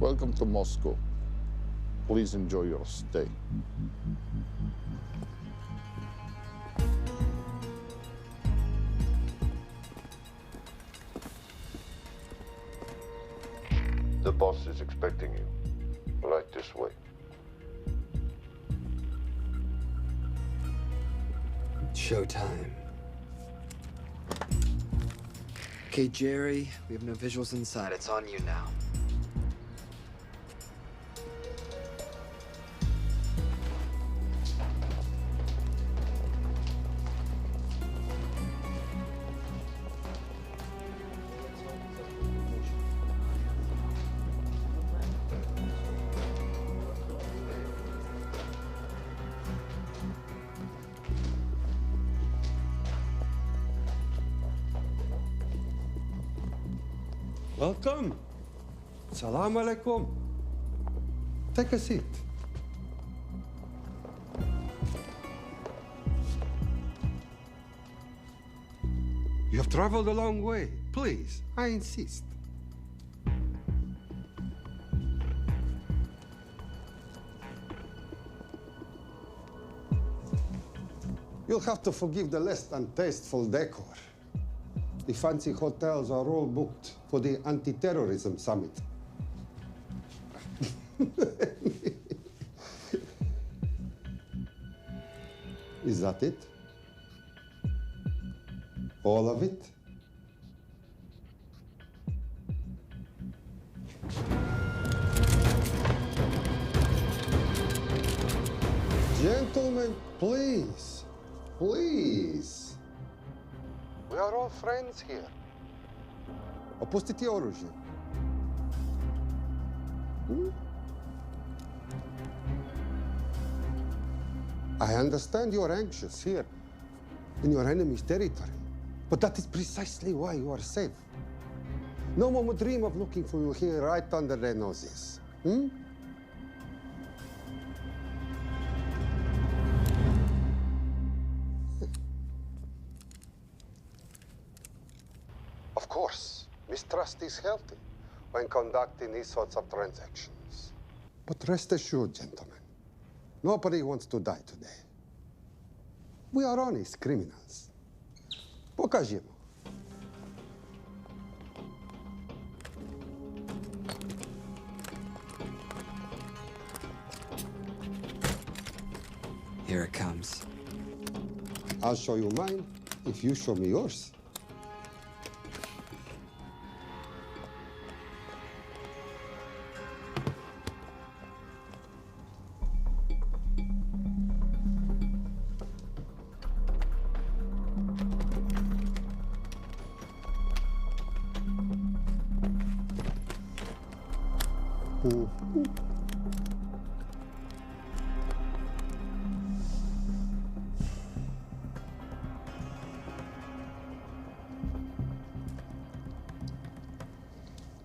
Welcome to Moscow. Please enjoy your stay. The boss is expecting you. Right this way. Showtime. Okay, Jerry, we have no visuals inside. It's on you now. Welcome. Salam alaikum. Take a seat. You have traveled a long way. Please, I insist. You'll have to forgive the less than tasteful decor. The fancy hotels are all booked for the anti-terrorism summit. Is that it? All of it? Gentlemen, please, please. We are all friends here. Opustite oružje. I understand you're anxious here, in your enemy's territory. But that is precisely why you are safe. No one would dream of looking for you here right under their noses. Of course, mistrust is healthy when conducting these sorts of transactions. But rest assured, gentlemen, nobody wants to die today. We are honest criminals. Покажемо. Here it comes. I'll show you mine if you show me yours.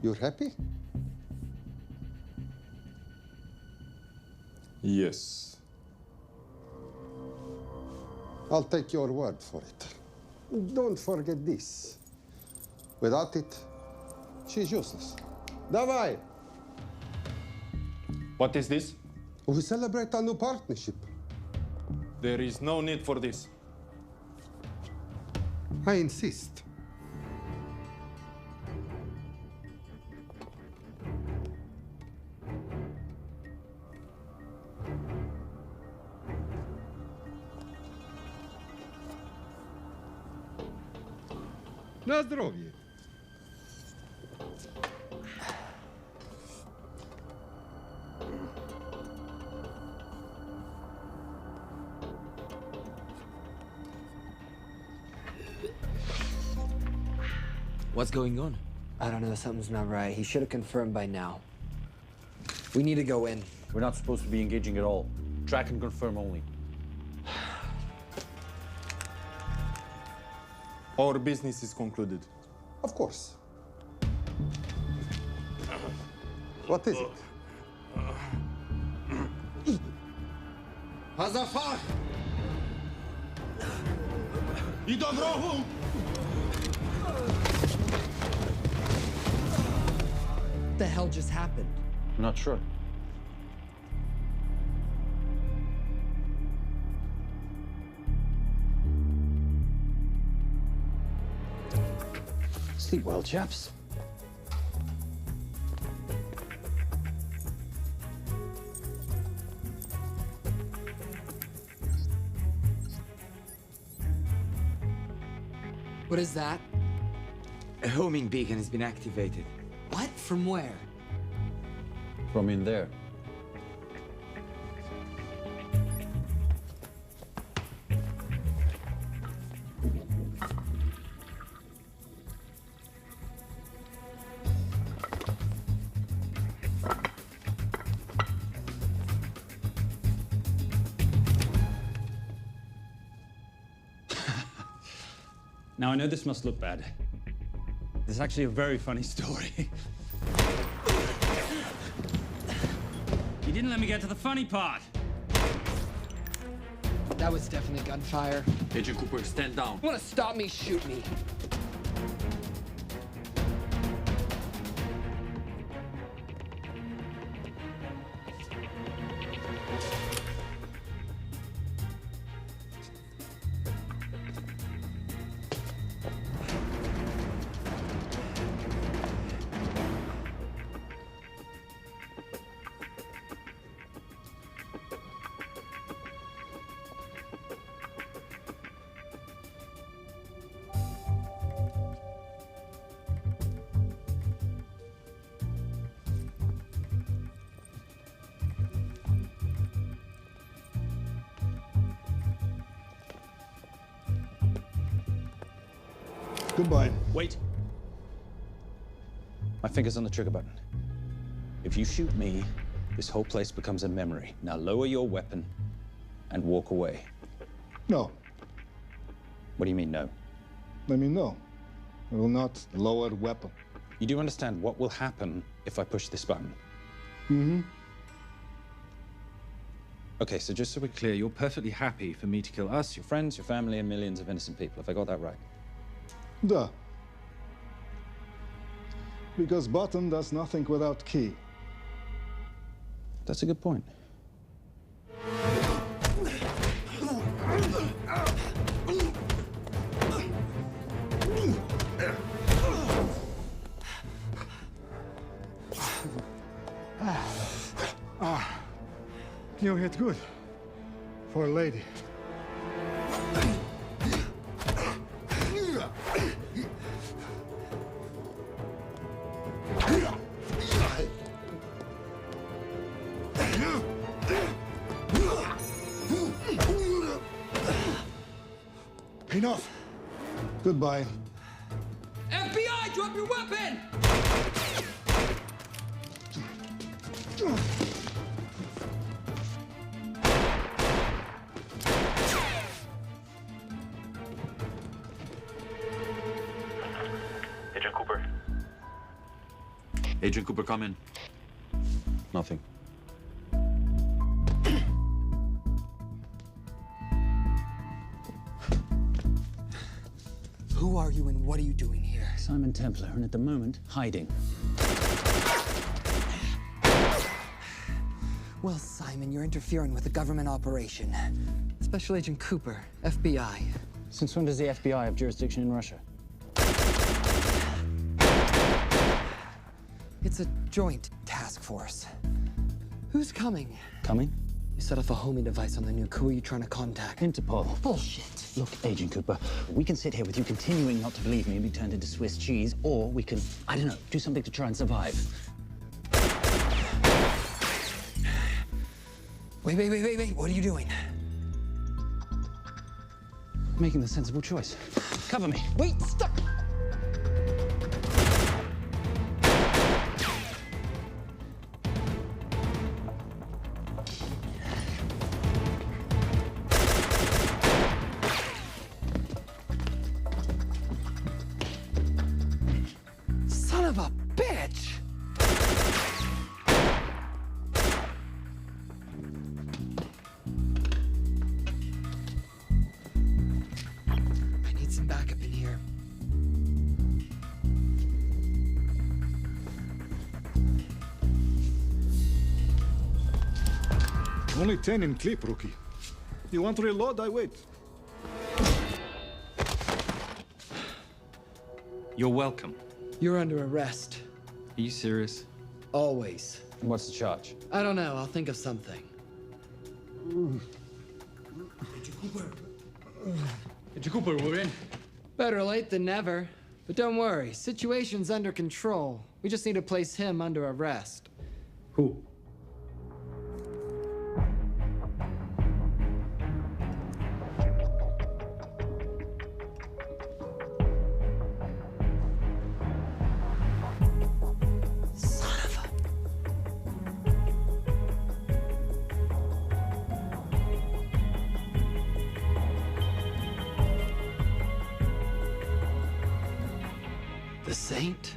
You're happy? Yes. I'll take your word for it. Don't forget this. Without it, she's useless. Давай! What is this? We celebrate our new partnership. There is no need for this. I insist. Na zdrowie. What's going on? I don't know, something's not right. He should have confirmed by now. We need to go in. We're not supposed to be engaging at all. Track and confirm only. Our business is concluded. Of course. What is it? Hazafar! I do rohu! What the hell just happened? Not sure. Sleep well, chaps. What is that? A homing beacon has been activated. What? From where? From in there. Now, I know this must look bad. This is actually a very funny story. You didn't let me get to the funny part. That was definitely gunfire. Agent Cooper, stand down. Want to stop me, shoot me. Goodbye. Wait. My finger's on the trigger button. If you shoot me, this whole place becomes a memory. Now lower your weapon and walk away. No. What do you mean, no? Let me know. I will not lower weapon. You do understand what will happen if I push this button? Mm-hmm. Okay, so just so we're clear, you're perfectly happy for me to kill us, your friends, your family, and millions of innocent people. Have I got that right? Duh. Because button does nothing without key. That's a good point. You hit good. For a lady. Enough. Goodbye. FBI, drop your weapon! Agent Cooper. Agent Cooper, come in. Nothing. Who are you and what are you doing here? Simon Templar, and at the moment, hiding. Well, Simon, you're interfering with a government operation. Special Agent Cooper, FBI. Since when does the FBI have jurisdiction in Russia? It's a joint task force. Who's coming? Coming? You set off a homing device on the nuke. Who are you trying to contact? Interpol. Bullshit. Look, Agent Cooper, we can sit here with you continuing not to believe me and be turned into Swiss cheese, or we can, I don't know, do something to try and survive. Wait. What are you doing? Making the sensible choice. Cover me. Wait, stop! Son of a bitch! I need some backup in here. Only 10 in clip, rookie. You want to reload? I wait. You're welcome. You're under arrest. Are you serious? Always. And what's the charge? I don't know. I'll think of something. Agent Cooper, we're in. Better late than never. But don't worry. Situation's under control. We just need to place him under arrest. Who? Son of a... The Saint?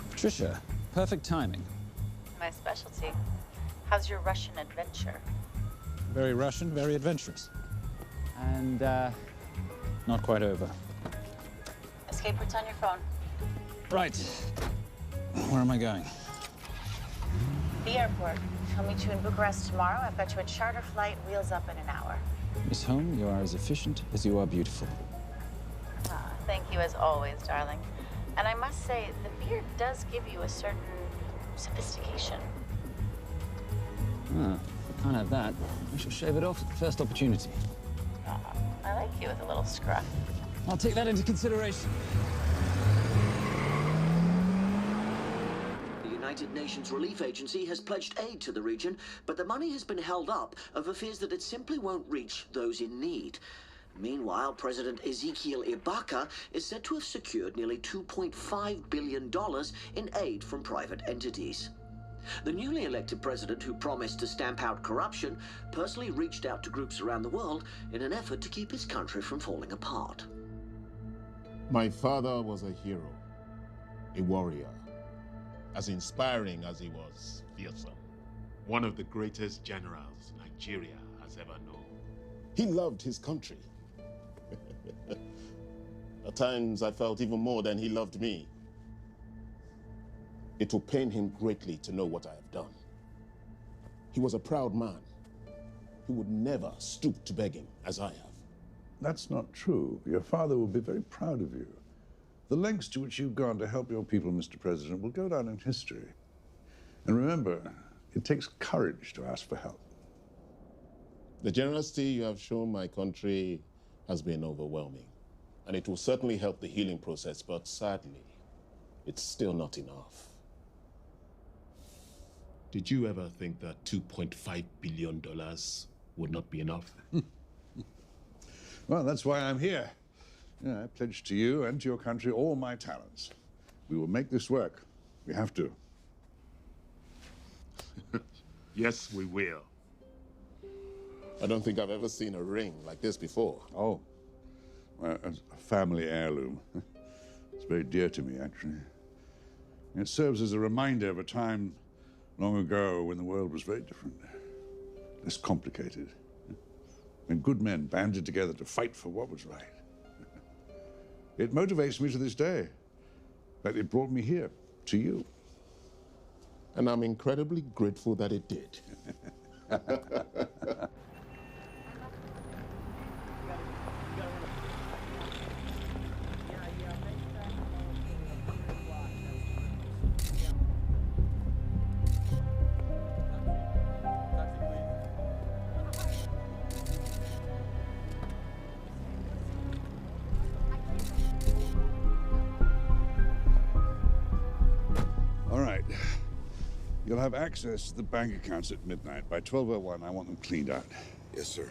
Patricia, perfect timing. My specialty. How's your Russian adventure? Very Russian, very adventurous. And, not quite over. Escape routes on your phone. Right. Where am I going? The airport. I'll meet you in Bucharest tomorrow. I've got you a charter flight, wheels up in an hour. Miss Holm, you are as efficient as you are beautiful. Ah, thank you as always, darling. And I must say, the beard does give you a certain sophistication. Ah, can't have that. I shall shave it off at the first opportunity. I like you with a little scruff. I'll take that into consideration. The United Nations Relief Agency has pledged aid to the region, but the money has been held up over fears that it simply won't reach those in need. Meanwhile, President Ezekiel Ibaka is said to have secured nearly $2.5 billion in aid from private entities. The newly elected president, who promised to stamp out corruption, personally reached out to groups around the world in an effort to keep his country from falling apart. My father was a hero, a warrior, as inspiring as he was fearsome. One of the greatest generals Nigeria has ever known. He loved his country. At times, I felt even more than he loved me. It will pain him greatly to know what I have done. He was a proud man. He would never stoop to begging, as I have. That's not true. Your father will be very proud of you. The lengths to which you've gone to help your people, Mr. President, will go down in history. And remember, it takes courage to ask for help. The generosity you have shown my country has been overwhelming. And it will certainly help the healing process, but sadly, it's still not enough. Did you ever think that $2.5 billion would not be enough? Well, that's why I'm here. Yeah, I pledge to you and to your country all my talents. We will make this work. We have to. Yes, we will. I don't think I've ever seen a ring like this before. Oh, well, it's a family heirloom. It's very dear to me, actually. It serves as a reminder of a time long ago when the world was very different, less complicated, when good men banded together to fight for what was right. It motivates me to this day. In fact, it brought me here, to you. And I'm incredibly grateful that it did. All right. You'll have access to the bank accounts at midnight. By 12:01, I want them cleaned out. Yes, sir.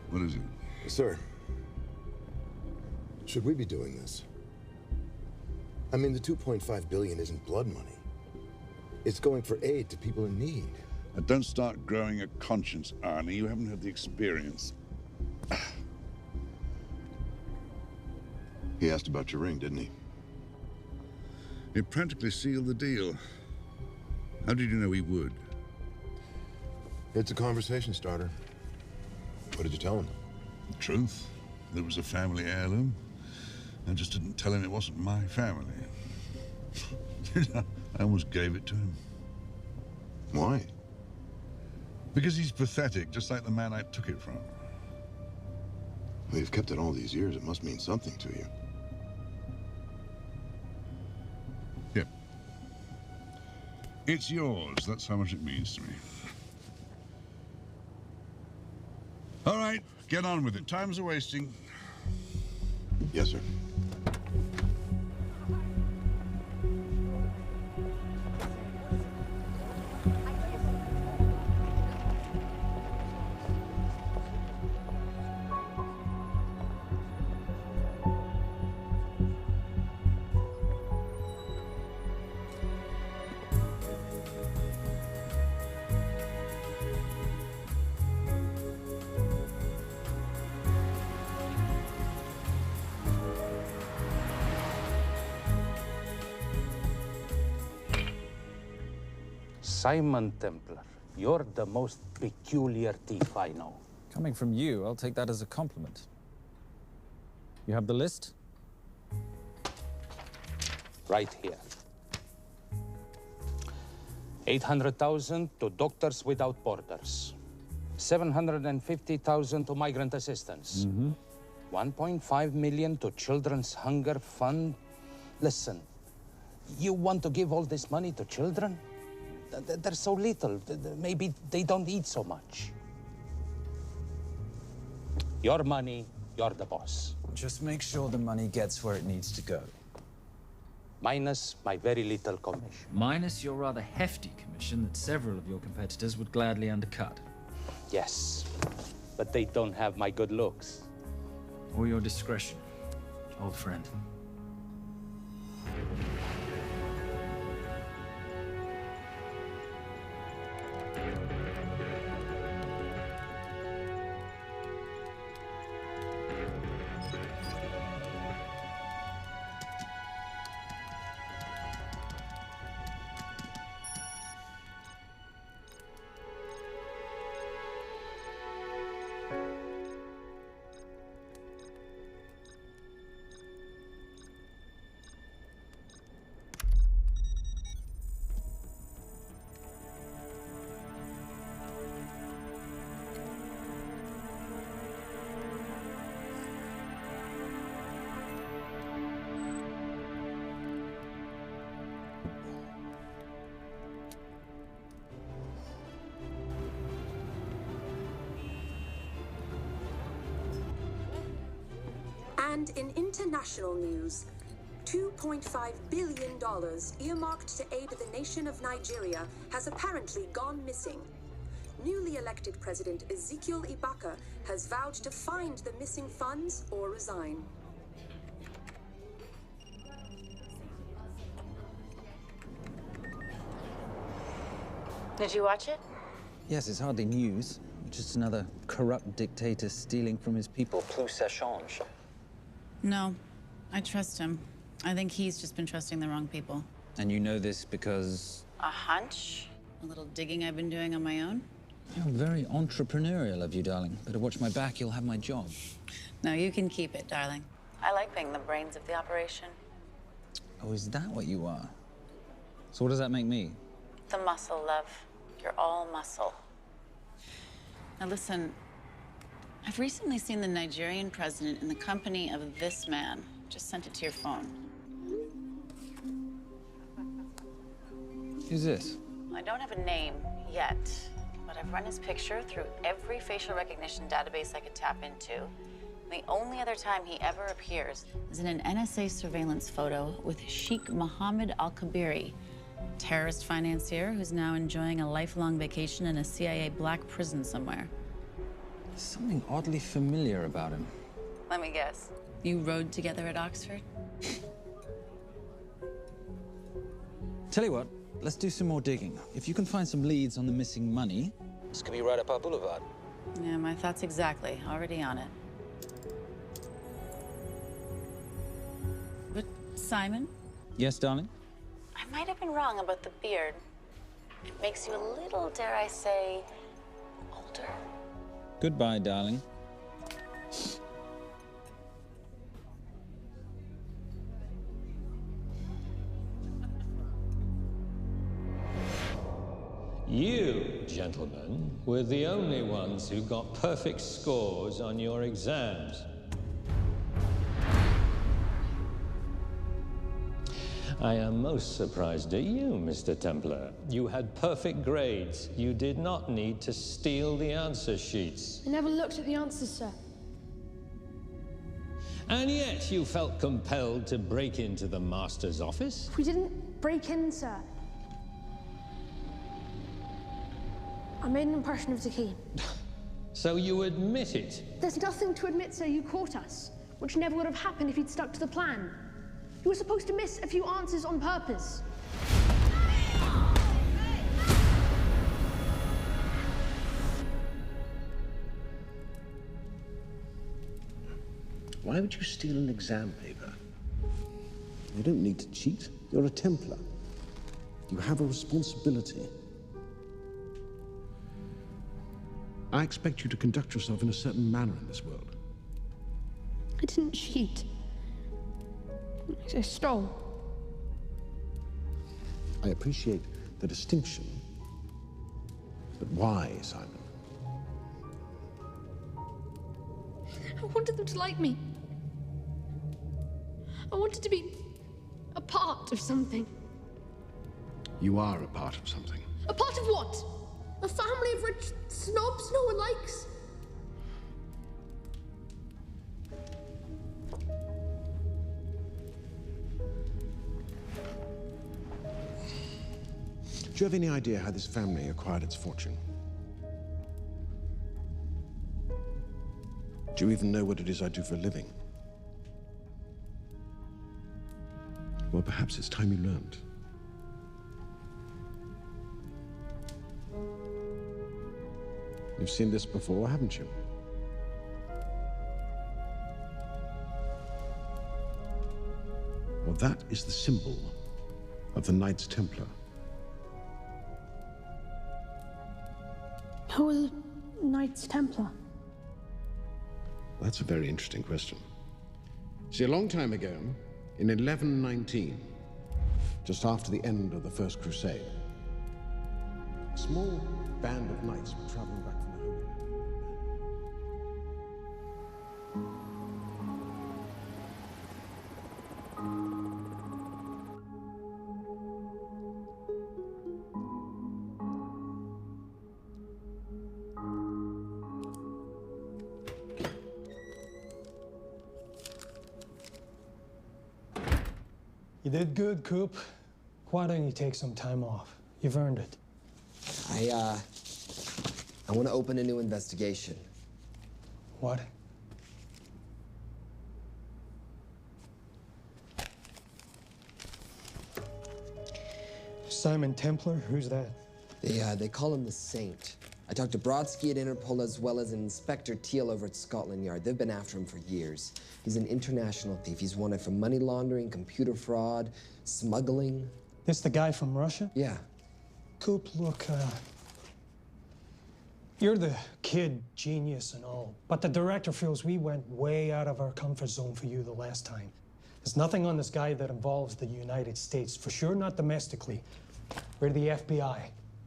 What is it? Sir, should we be doing this? I mean, the $2.5 billion isn't blood money. It's going for aid to people in need. Don't start growing a conscience, Arnie. You haven't had the experience. He asked about your ring, didn't he? It practically sealed the deal. How did you know he would? It's a conversation starter. What did you tell him? The truth. There was a family heirloom. I just didn't tell him it wasn't my family. I almost gave it to him. Why? Because he's pathetic, just like the man I took it from. Well, you've kept it all these years. It must mean something to you. Yeah. It's yours. That's how much it means to me. All right, get on with it. Time's a-wasting. Yes, sir. Simon Templar, you're the most peculiar thief I know. Coming from you, I'll take that as a compliment. You have the list? Right here. 800,000 to Doctors Without Borders. 750,000 to migrant assistance. 1.5 million to Children's Hunger Fund. Listen, you want to give all this money to children? They're so little. Maybe they don't eat so much. Your money, you're the boss. Just make sure the money gets where it needs to go. Minus my very little commission. Minus your rather hefty commission that several of your competitors would gladly undercut. Yes, but they don't have my good looks. Or your discretion, old friend. And in international news, $2.5 billion earmarked to aid the nation of Nigeria has apparently gone missing. Newly elected President Ezekiel Ibaka has vowed to find the missing funds or resign. Did you watch it? Yes, it's hardly news. Just another corrupt dictator stealing from his people. Plus ça change. No, I trust him. I think he's just been trusting the wrong people. And you know this because... A hunch? A little digging I've been doing on my own? You're very entrepreneurial of you, darling. Better watch my back, you'll have my job. No, you can keep it, darling. I like being the brains of the operation. Oh, is that what you are? So what does that make me? The muscle, love. You're all muscle. Now listen, I've recently seen the Nigerian president in the company of this man. Just sent it to your phone. Who's this? I don't have a name yet, but I've run his picture through every facial recognition database I could tap into. The only other time he ever appears is in an NSA surveillance photo with Sheikh Mohammed Al-Kabiri, terrorist financier who's now enjoying a lifelong vacation in a CIA black prison somewhere. There's something oddly familiar about him. Let me guess. You rode together at Oxford? Tell you what, let's do some more digging. If you can find some leads on the missing money, this could be right up our boulevard. Yeah, my thoughts exactly. Already on it. Simon? Yes, darling? I might have been wrong about the beard. It makes you a little, dare I say, older. Goodbye, darling. You, gentlemen, were the only ones who got perfect scores on your exams. I am most surprised at you, Mr. Templar. You had perfect grades. You did not need to steal the answer sheets. I never looked at the answers, sir. And yet you felt compelled to break into the master's office? We didn't break in, sir. I made an impression of the key. So you admit it? There's nothing to admit, sir. You caught us, which never would have happened if you'd stuck to the plan. You were supposed to miss a few answers on purpose. Why would you steal an exam paper? You don't need to cheat. You're a Templar. You have a responsibility. I expect you to conduct yourself in a certain manner in this world. I didn't cheat. I stole. I appreciate the distinction. But why, Simon? I wanted them to like me. I wanted to be a part of something. You are a part of something. A part of what? A family of rich snobs no one likes? Do you have any idea how this family acquired its fortune? Do you even know what it is I do for a living? Well, perhaps it's time you learned. You've seen this before, haven't you? Well, that is the symbol of the Knights Templar. Who are the Knights Templar? That's a very interesting question. See, a long time ago, in 1119, just after the end of the First Crusade, a small band of knights were traveling back from the Holy Land. You did good, Coop. Why don't you take some time off? You've earned it. I want to open a new investigation. What? Simon Templar? Who's that? They call him the Saint. I talked to Brodsky at Interpol as well as Inspector Teal over at Scotland Yard. They've been after him for years. He's an international thief. He's wanted for money laundering, computer fraud, smuggling. This the guy from Russia? Yeah. Coop, look, you're the kid genius and all, but the director feels we went way out of our comfort zone for you the last time. There's nothing on this guy that involves the United States, for sure not domestically. We're the FBI,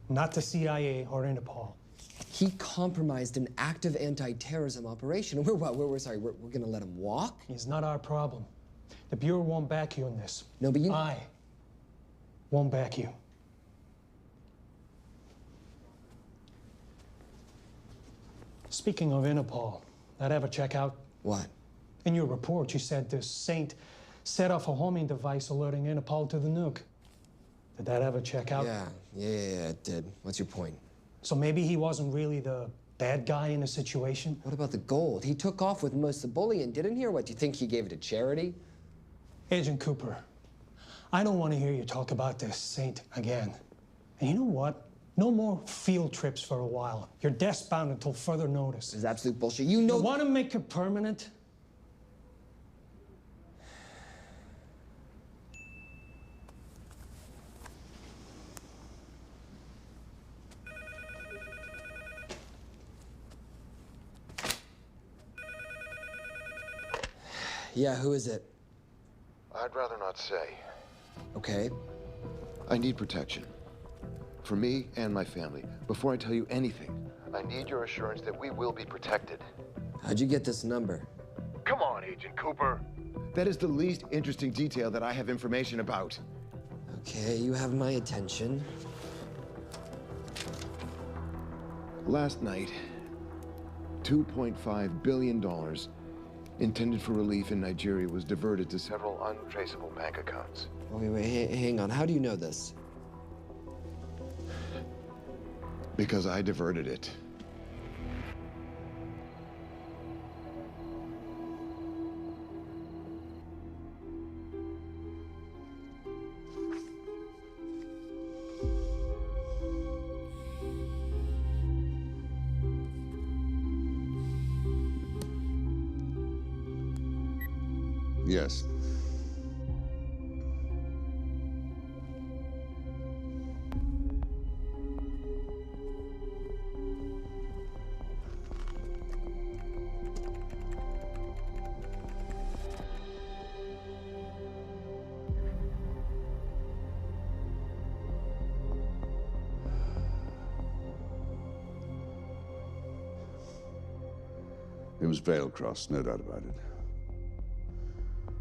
not the CIA or Interpol. He compromised an active anti-terrorism operation. We're gonna let him walk? He's not our problem. The Bureau won't back you in this. No, but you... I won't back you. Speaking of Interpol, that ever check out? What? In your report, you said this Saint set off a homing device alerting Interpol to the nuke. Did that ever check out? Yeah, it did. What's your point? So maybe he wasn't really the bad guy in the situation? What about the gold? He took off with most of the bullion, didn't he? Or what, do you think he gave it to charity? Agent Cooper, I don't want to hear you talk about this Saint again. And you know what? No more field trips for a while. You're desk-bound until further notice. It's absolute bullshit. You know... You want to make it permanent? Yeah, who is it? I'd rather not say. Okay. I need protection. For me and my family. Before I tell you anything, I need your assurance that we will be protected. How'd you get this number? Come on, Agent Cooper. That is the least interesting detail that I have information about. Okay, you have my attention. Last night, $2.5 billion intended for relief in Nigeria was diverted to several untraceable bank accounts. Wait, hang on. How do you know this? Because I diverted it. Yes. It was Veilcross, no doubt about it.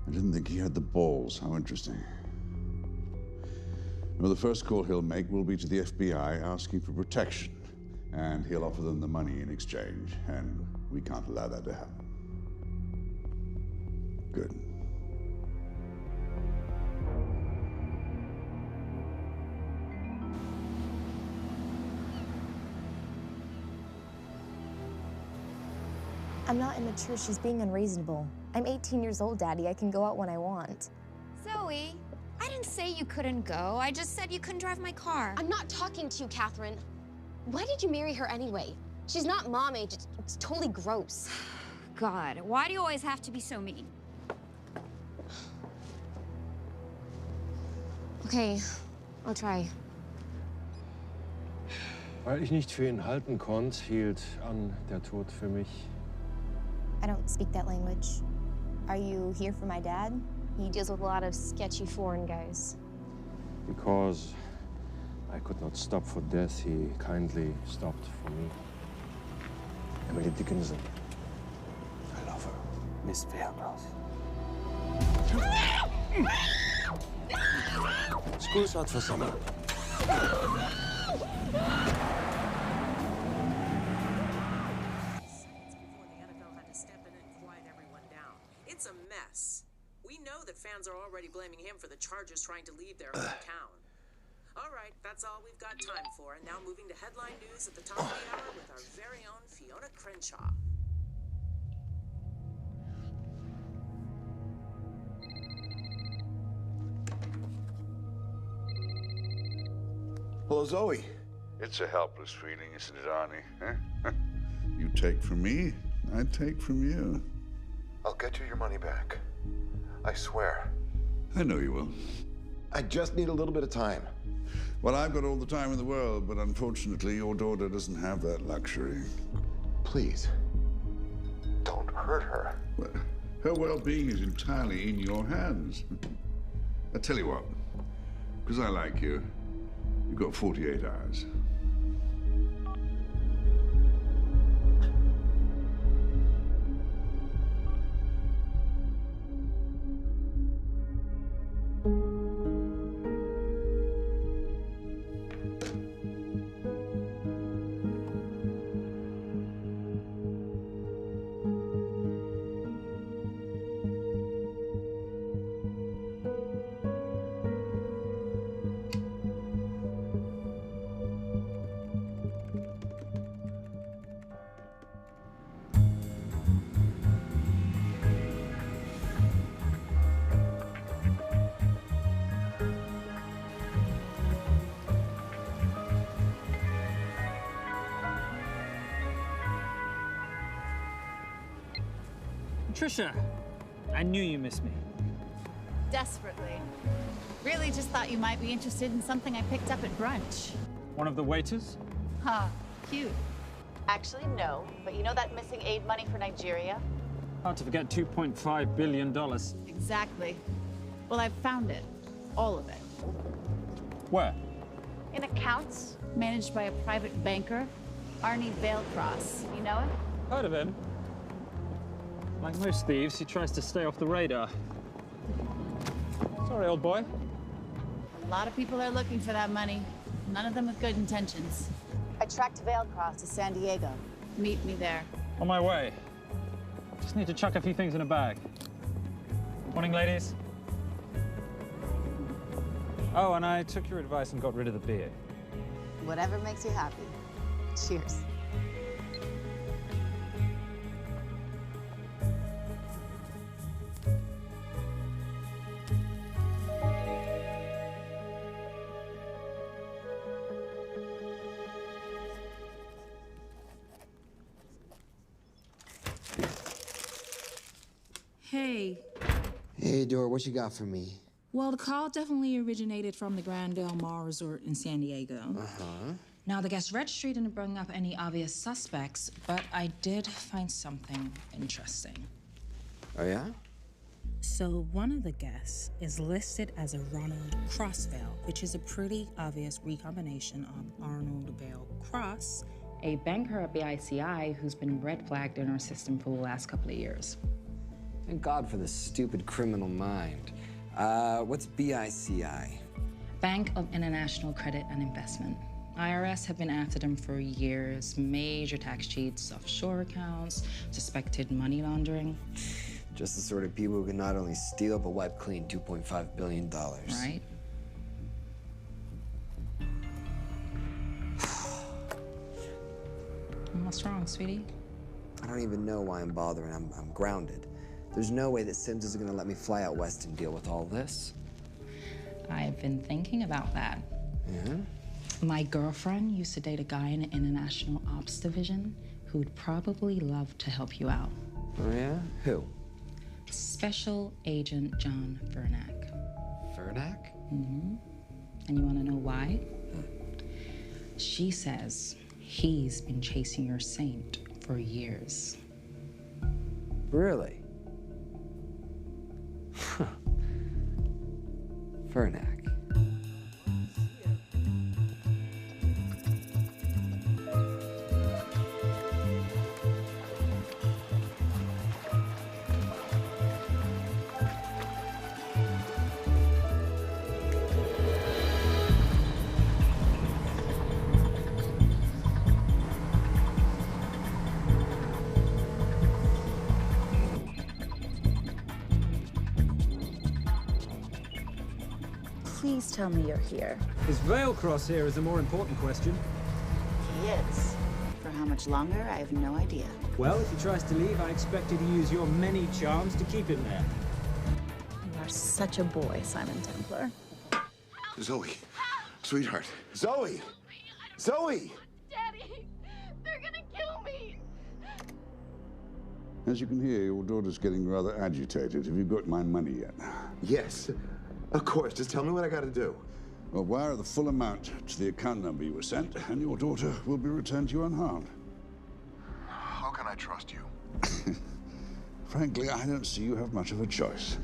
I didn't think he had the balls. How interesting. Well, the first call he'll make will be to the FBI asking for protection. And he'll offer them the money in exchange. And we can't allow that to happen. Good. I'm not immature. She's being unreasonable. I'm 18 years old, Daddy. I can go out when I want. Zoe, I didn't say you couldn't go. I just said you couldn't drive my car. I'm not talking to you, Catherine. Why did you marry her anyway? She's not mom age. It's totally gross. God, why do you always have to be so mean? Okay, I'll try. Weil ich nicht für ihn halten konnte, hielt an der Tod für mich. I don't speak that language. Are you here for my dad? He deals with a lot of sketchy foreign guys. Because I could not stop for death, he kindly stopped for me. Emily Dickinson. I love her. Miss Veilcross. School's out for summer. It's a mess. We know that fans are already blaming him for the Chargers trying to leave their hometown. All right, that's all we've got time for. And now moving to headline news at the top of the hour with our very own Fiona Crenshaw. Hello, Zoe. It's a helpless feeling, isn't it, Arnie? Huh? You take from me, I take from you. I'll get you your money back. I swear. I know you will. I just need a little bit of time. Well, I've got all the time in the world, but unfortunately, your daughter doesn't have that luxury. Please, don't hurt her. Well, her well-being is entirely in your hands. I tell you what, because I like you, you've got 48 hours. Trisha, I knew you missed me. Desperately. Really just thought you might be interested in something I picked up at brunch. One of the waiters? Huh, cute. Actually, no. But you know that missing aid money for Nigeria? Hard to forget $2.5 billion. Exactly. Well, I've found it. All of it. Where? In accounts managed by a private banker, Arnie Vailcross. You know him? Heard of him. Like most thieves, he tries to stay off the radar. Sorry, old boy. A lot of people are looking for that money. None of them with good intentions. I tracked Vailcross to San Diego. Meet me there. On my way. Just need to chuck a few things in a bag. Morning, ladies. Oh, and I took your advice and got rid of the beer. Whatever makes you happy. Cheers. Hey. Hey, Dora, what you got for me? Well, the call definitely originated from the Grand Del Mar Resort in San Diego. Uh-huh. Now, the guest registry didn't bring up any obvious suspects, but I did find something interesting. Oh, yeah? So one of the guests is listed as a Ronald Crossvale, which is a pretty obvious recombination of Arnold Vale Cross, a banker at BICI who's been red flagged in our system for the last couple of years. Thank God for this stupid criminal mind. What's BICI? Bank of International Credit and Investment. IRS have been after them for years. Major tax cheats, offshore accounts, suspected money laundering. Just the sort of people who can not only steal but wipe clean $2.5 billion. Right? What's wrong, sweetie? I don't even know why I'm bothering. I'm grounded. There's no way that Sims is gonna let me fly out west and deal with all this. I've been thinking about that. Yeah? My girlfriend used to date a guy in the International Ops Division who'd probably love to help you out. Oh, yeah? Who? Special Agent John Vernack. Vernack? Mm-hmm. And you want to know why? She says he's been chasing your saint for years. Really? Vernack. Please tell me you're here. Is Vailcross here is a more important question. He is. For how much longer, I have no idea. Well, if he tries to leave, I expect you to use your many charms to keep him there. You are such a boy, Simon Templar. Zoe, sweetheart. Zoe! Zoe! Daddy, they're gonna kill me. As you can hear, your daughter's getting rather agitated. Have you got my money yet? Yes, of course. Just tell me what I gotta do. Well, wire the full amount to the account number you were sent, and your daughter will be returned to you unharmed. How can I trust you? Frankly, I don't see you have much of a choice.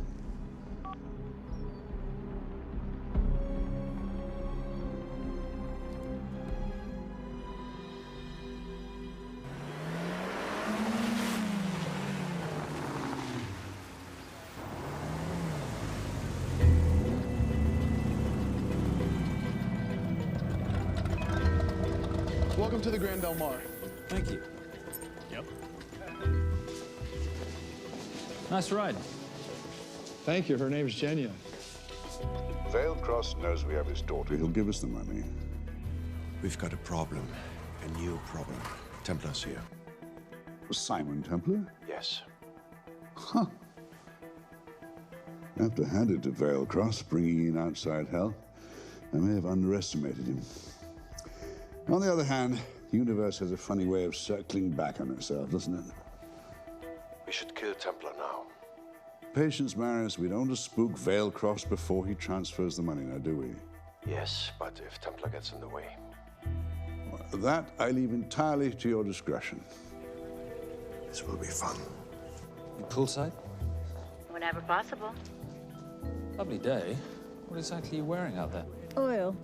Welcome to the Grand Del Mar. Thank you. Yep. Nice ride. Thank you. Her name's Genya. Vailcross knows we have his daughter. He'll give us the money. We've got a problem. A new problem. Templar's here. Simon Templar? Yes. Huh. I have to hand it to Vailcross, bringing in outside help. I may have underestimated him. On the other hand, the universe has a funny way of circling back on itself, doesn't it? We should kill Templar now. Patience, Maris. We don't want to spook Vailcross before he transfers the money, now, do we? Yes, but if Templar gets in the way. Well, that I leave entirely to your discretion. This will be fun. Poolside? Whenever possible. Lovely day. What exactly are you wearing out there? Oil.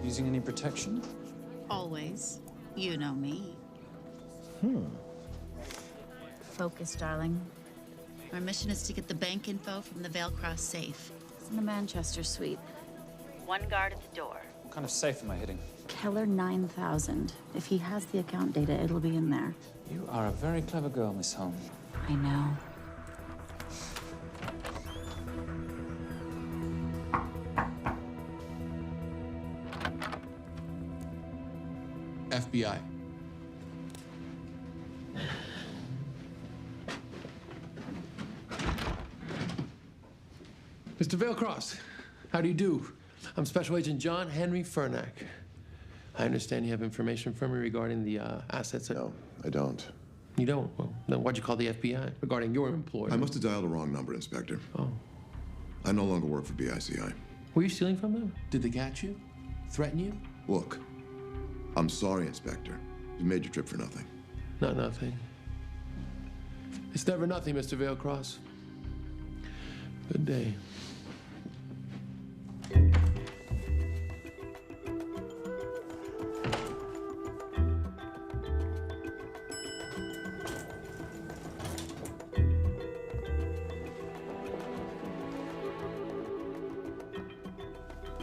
Using any protection? Always. You know me. Focus, darling. Our mission is to get the bank info from the Vale Cross safe. It's in the Manchester suite. One guard at the door. What kind of safe am I hitting? Keller 9000. If he has the account data, it'll be in there. You are a very clever girl, Miss Holmes. I know. FBI. Mr. Vailcross, how do you do? I'm Special Agent John Henry Fernack. I understand you have information from me regarding the assets. No, I don't. You don't? Well, then why'd you call the FBI regarding your employer? I must have dialed the wrong number, Inspector. Oh. I no longer work for BICI. Were you stealing from them? Did they catch you? Threaten you? Look, I'm sorry, Inspector. You made your trip for nothing. Not nothing. It's never nothing, Mr. Vailcross. Good day.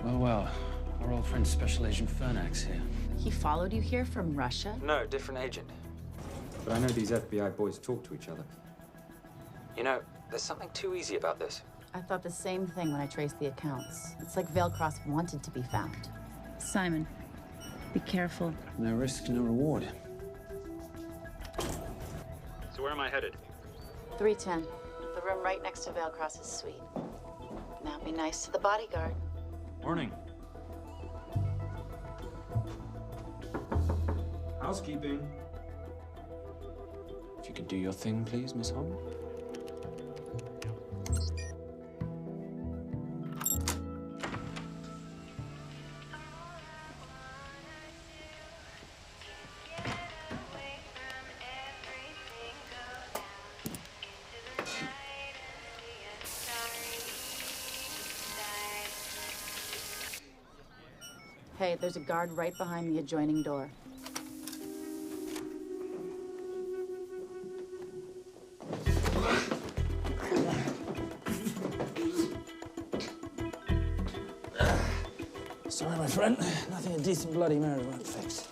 Well, our old friend Special Agent Fernack's here. He followed you here from Russia? No, different agent. But I know these FBI boys talk to each other. You know, there's something too easy about this. I thought the same thing when I traced the accounts. It's like Vailcross wanted to be found. Simon, be careful. No risk, no reward. So where am I headed? 310. The room right next to Vailcross's suite. Now be nice to the bodyguard. Morning. Housekeeping. If you could do your thing, please, Miss Holmes. Hey, there's a guard right behind the adjoining door. Sorry, my friend. Nothing a decent Bloody Mary won't fix.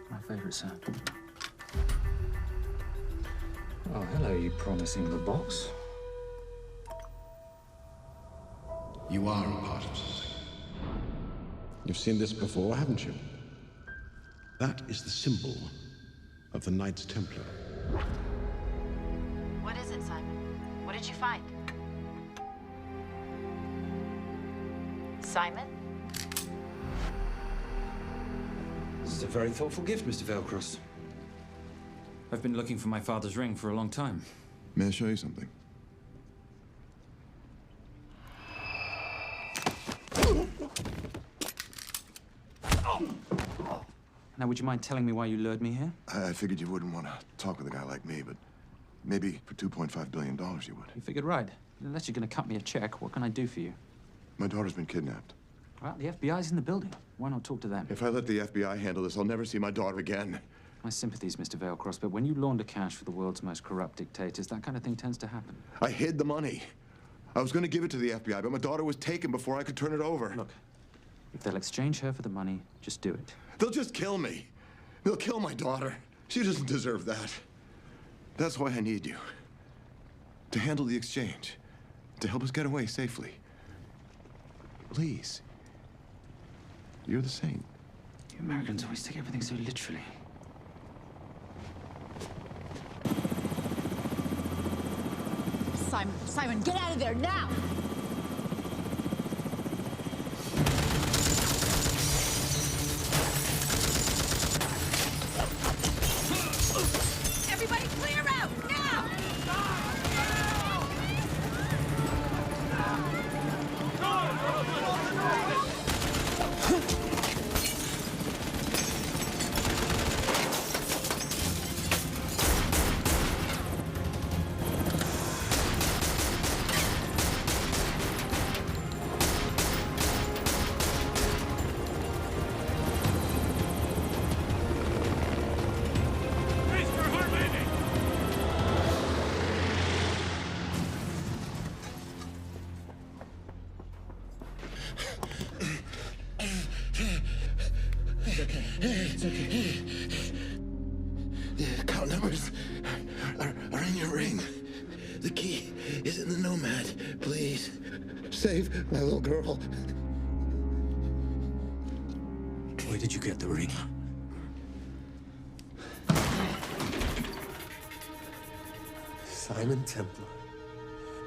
My favorite sound. Oh, hello, you promising the box. You are a part of something. You've seen this before, haven't you? That is the symbol of the Knights Templar. What is it, Simon? What did you find? Simon? This is a very thoughtful gift, Mr. Vailcross. I've been looking for my father's ring for a long time. May I show you something? Now, would you mind telling me why you lured me here? I figured you wouldn't want to talk with a guy like me, but maybe for $2.5 billion you would. You figured right. Unless you're going to cut me a check, what can I do for you? My daughter's been kidnapped. Well, the FBI's in the building. Why not talk to them? If I let the FBI handle this, I'll never see my daughter again. My sympathies, Mr. Vailcross, but when you launder cash for the world's most corrupt dictators, that kind of thing tends to happen. I hid the money. I was going to give it to the FBI, but my daughter was taken before I could turn it over. Look, if they'll exchange her for the money, just do it. They'll just kill me. They'll kill my daughter. She doesn't deserve that. That's why I need you. To handle the exchange. To help us get away safely. Please. You're the saint. You Americans always take everything so literally. Simon. Simon, get out of there now! Everybody clear out, now! It's okay. The account numbers are in your ring. The key is in the Nomad. Please, save my little girl. Where did you get the ring? Simon Templar.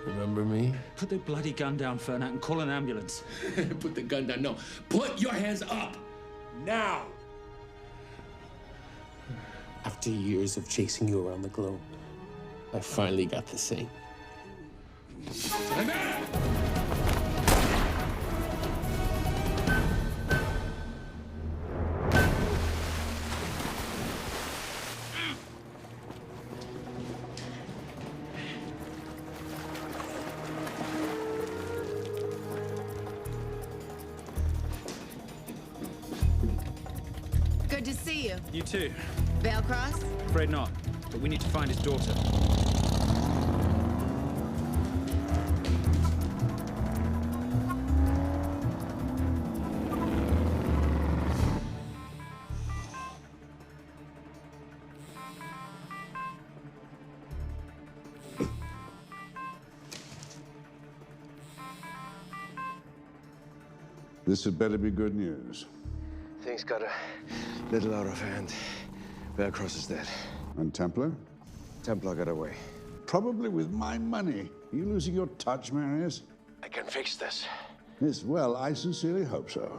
Remember me? Put the bloody gun down, Fernak, and call an ambulance. Put the gun down. No. Put your hands up. Now. After years of chasing you around the globe, I finally got the same. Good to see you. You too. Veil Cross? Afraid not, but we need to find his daughter. This had better be good news. Things got a little out of hand. Bearcross is dead. And Templar? Templar got away. Probably with my money. Are you losing your touch, Marius? I can fix this. Yes, well, I sincerely hope so.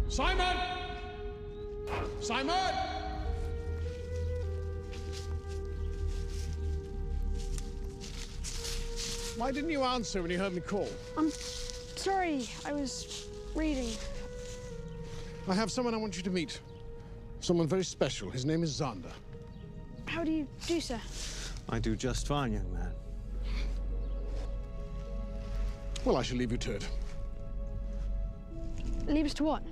Simon! Simon! Why didn't you answer when you heard me call? I'm sorry, I was reading. I have someone I want you to meet. Someone very special. His name is Xander. How do you do, sir? I do just fine, young man. Well, I shall leave you to it. Leave us to what?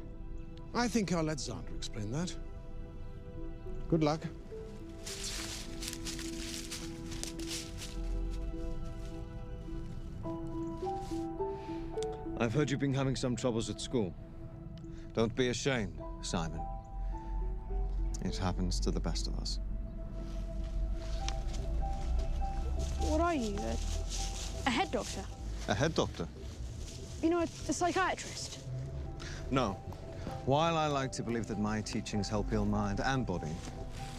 I think I'll let Xander explain that. Good luck. I've heard you've been having some troubles at school. Don't be ashamed, Simon. It happens to the best of us. What are you, a head doctor? A head doctor? You know, a psychiatrist? No. While I like to believe that my teachings help heal mind and body,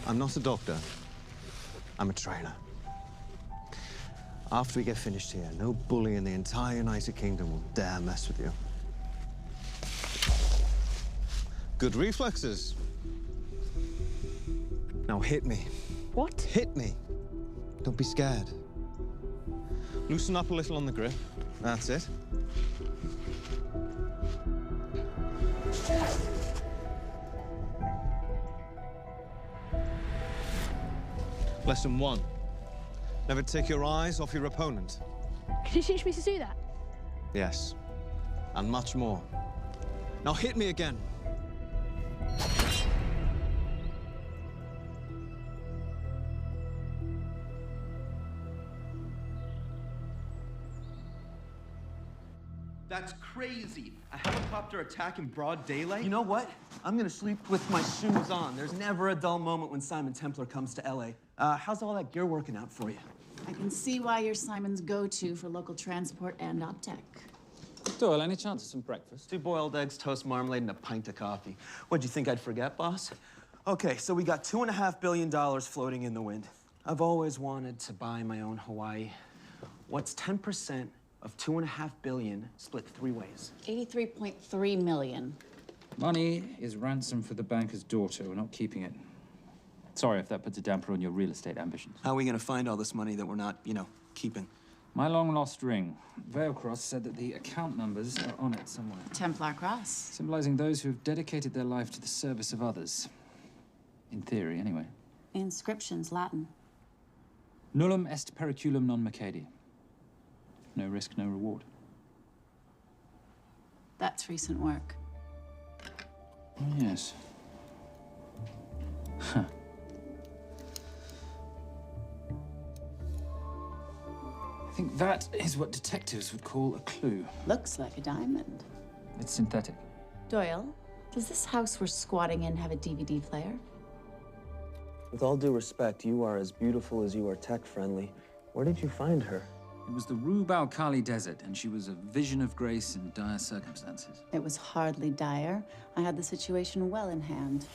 I'm not a doctor. I'm a trainer. After we get finished here, no bully in the entire United Kingdom will dare mess with you. Good reflexes. Now hit me. What? Hit me. Don't be scared. Loosen up a little on the grip. That's it. Lesson 1. Never take your eyes off your opponent. Can you teach me to do that? Yes. And much more. Now hit me again. That's crazy. A helicopter attack in broad daylight? You know what? I'm gonna sleep with my shoes on. There's never a dull moment when Simon Templar comes to LA. How's all that gear working out for you? I can see why you're Simon's go-to for local transport and OpTech. Doyle, any chance of some breakfast? 2 boiled eggs, toast, marmalade, and a pint of coffee. What'd you think I'd forget, boss? Okay, so we got $2.5 billion floating in the wind. I've always wanted to buy my own Hawaii. What's 10% of $2.5 billion split 3 ways? 83.3 million. Money is ransom for the banker's daughter. We're not keeping it. Sorry if that puts a damper on your real estate ambitions. How are we gonna find all this money that we're not, you know, keeping? My long-lost ring. Veilcross said that the account numbers are on it somewhere. Templar cross. Symbolizing those who have dedicated their life to the service of others. In theory, anyway. Inscription's Latin. Nullum est periculum non mercedi. No risk, no reward. That's recent work. Oh, yes. Huh. I think that is what detectives would call a clue. Looks like a diamond. It's synthetic. Doyle, does this house we're squatting in have a DVD player? With all due respect, you are as beautiful as you are tech-friendly. Where did you find her? It was the Rub al-Khali Desert, and she was a vision of grace in dire circumstances. It was hardly dire. I had the situation well in hand.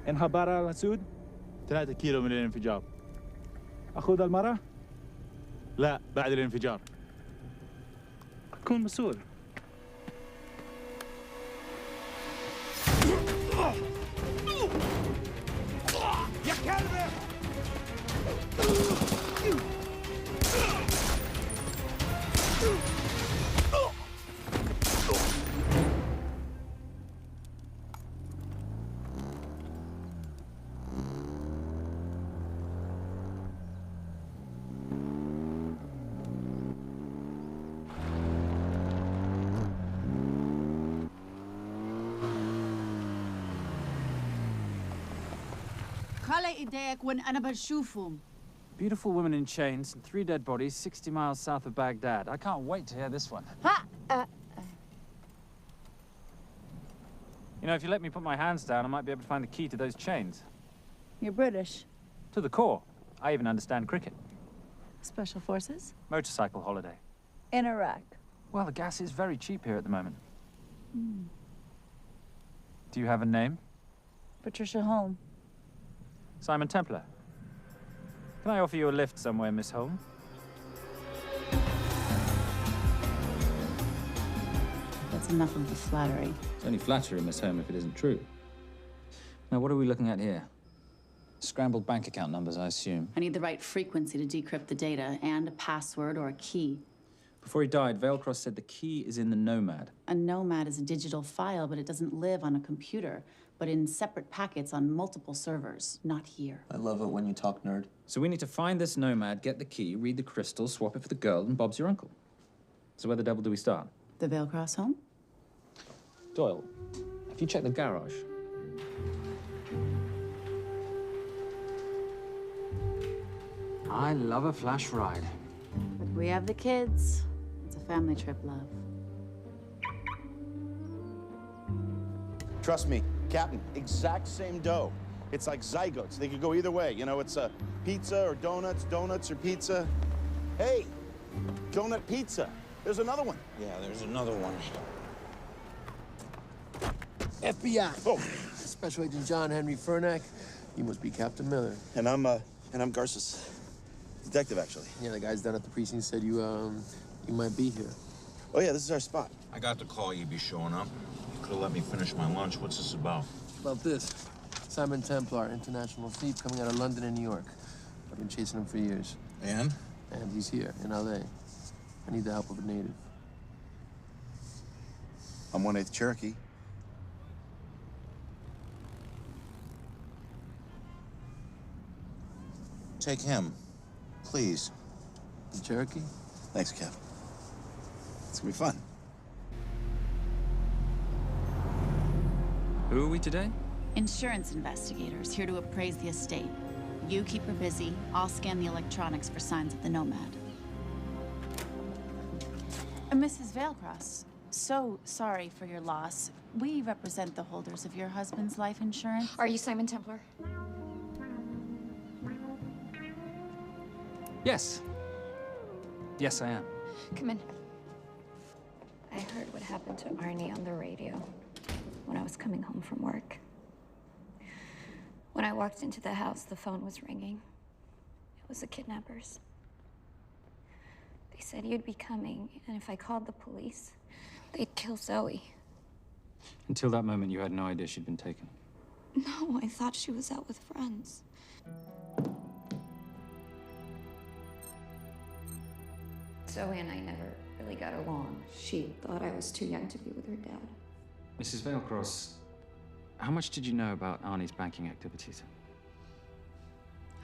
انخبر على السود 3 كيلو من الانفجار. أخذ المرة؟ لا بعد الانفجار. كون مسؤول. يا كلب! خلي ايديك وين انا بشوفهم. Beautiful woman in chains and 3 dead bodies 60 miles south of Baghdad. I can't wait to hear this one. You know, if you let me put my hands down, I might be able to find the key to those chains. You're British. To the core. I even understand cricket. Special forces? Motorcycle holiday. In Iraq. Well, the gas is very cheap here at the moment. Do you have a name? Patricia Holm. Simon Templar. Can I offer you a lift somewhere, Miss Holm? That's enough of the flattery. It's only flattery, Miss Holm, if it isn't true. Now, what are we looking at here? Scrambled bank account numbers, I assume. I need the right frequency to decrypt the data and a password or a key. Before he died, Veilcross said the key is in the Nomad. A Nomad is a digital file, but it doesn't live on a computer, but in separate packets on multiple servers, not here. I love it when you talk nerd. So we need to find this Nomad, get the key, read the crystal, swap it for the girl, and Bob's your uncle. So where the devil do we start? The Veilcross home? Doyle, have you checked the garage? I love a flash ride. But we have the kids. It's a family trip, love. Trust me, Captain, exact same dough. It's like zygotes. They could go either way. You know, it's a pizza or donuts, donuts or pizza. Hey, donut pizza. There's another one. Yeah, there's another one. FBI. Oh. Special Agent John Henry Fernack. You must be Captain Miller. And I'm Garces. Detective, actually. Yeah, the guys down at the precinct said you might be here. Oh, yeah, this is our spot. I got the call you'd be showing up. You could have let me finish my lunch. What's this about? About this. Simon Templar, international thief coming out of London and New York. I've been chasing him for years. And? And he's here, in L.A. I need the help of a native. I'm 1/8 Cherokee. Take him, please. The Cherokee? Thanks, Cap. It's gonna be fun. Who are we today? Insurance investigators here to appraise the estate. You keep her busy. I'll scan the electronics for signs of the Nomad. Mrs. Veilcross, so sorry for your loss. We represent the holders of your husband's life insurance. Are you Simon Templar? Yes. Yes, I am. Come in. happened to Arnie on the radio when I was coming home from work. When I walked into the house, the phone was ringing. It was the kidnappers. They said you'd be coming, and if I called the police, they'd kill Zoe. Until that moment, you had no idea she'd been taken. No, I thought she was out with friends. Zoe and I never really got along. She thought I was too young to be with her dad. Mrs. Vailcross, how much did you know about Arnie's banking activities?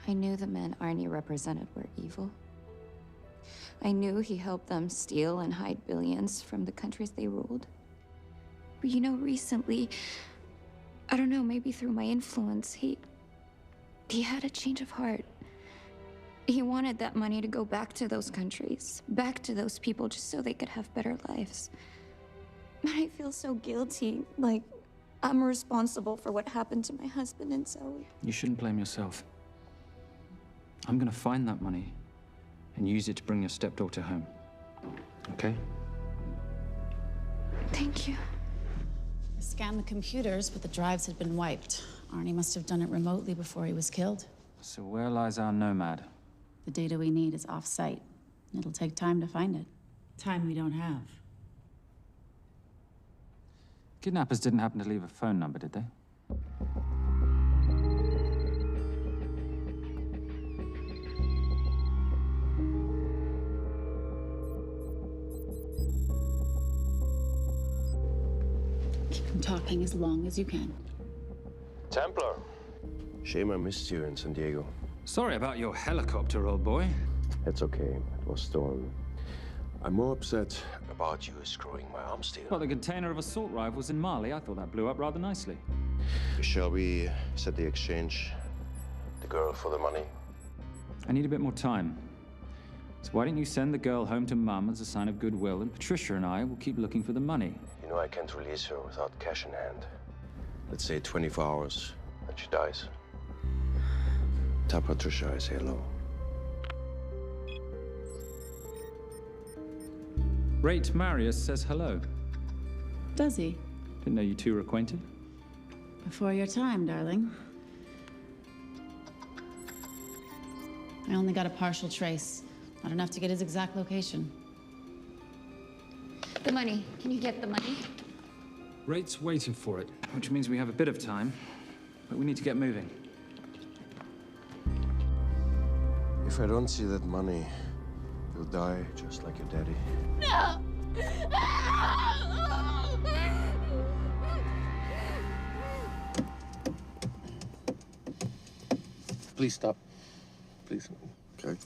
I knew the men Arnie represented were evil. I knew he helped them steal and hide billions from the countries they ruled. But you know, recently, I don't know, maybe through my influence, he had a change of heart. He wanted that money to go back to those countries, back to those people, just so they could have better lives. But I feel so guilty, like I'm responsible for what happened to my husband and Zoe. You shouldn't blame yourself. I'm gonna find that money and use it to bring your stepdaughter home. Okay? Thank you. I scanned the computers, but the drives had been wiped. Arnie must have done it remotely before he was killed. So where lies our nomad? The data we need is off-site. It'll take time to find it. Time we don't have. Kidnappers didn't happen to leave a phone number, did they? Keep them talking as long as you can. Templar. Shame I missed you in San Diego. Sorry about your helicopter, old boy. It's okay. It was stolen. I'm more upset about you screwing my arms deal. Well, the container of assault rifles in Mali, I thought that blew up rather nicely. Shall we set the exchange? The girl for the money? I need a bit more time. So why don't you send the girl home to Mum as a sign of goodwill, and Patricia and I will keep looking for the money. You know I can't release her without cash in hand. Let's say 24 hours, and she dies. Tell Patricia I say hello. Rate Marius says hello. Does he? Didn't know you two were acquainted. Before your time, darling. I only got a partial trace. Not enough to get his exact location. The money. Can you get the money? Rate's waiting for it, which means we have a bit of time, but we need to get moving. If I don't see that money, you'll die just like your daddy. No! Please stop. Please. Okay.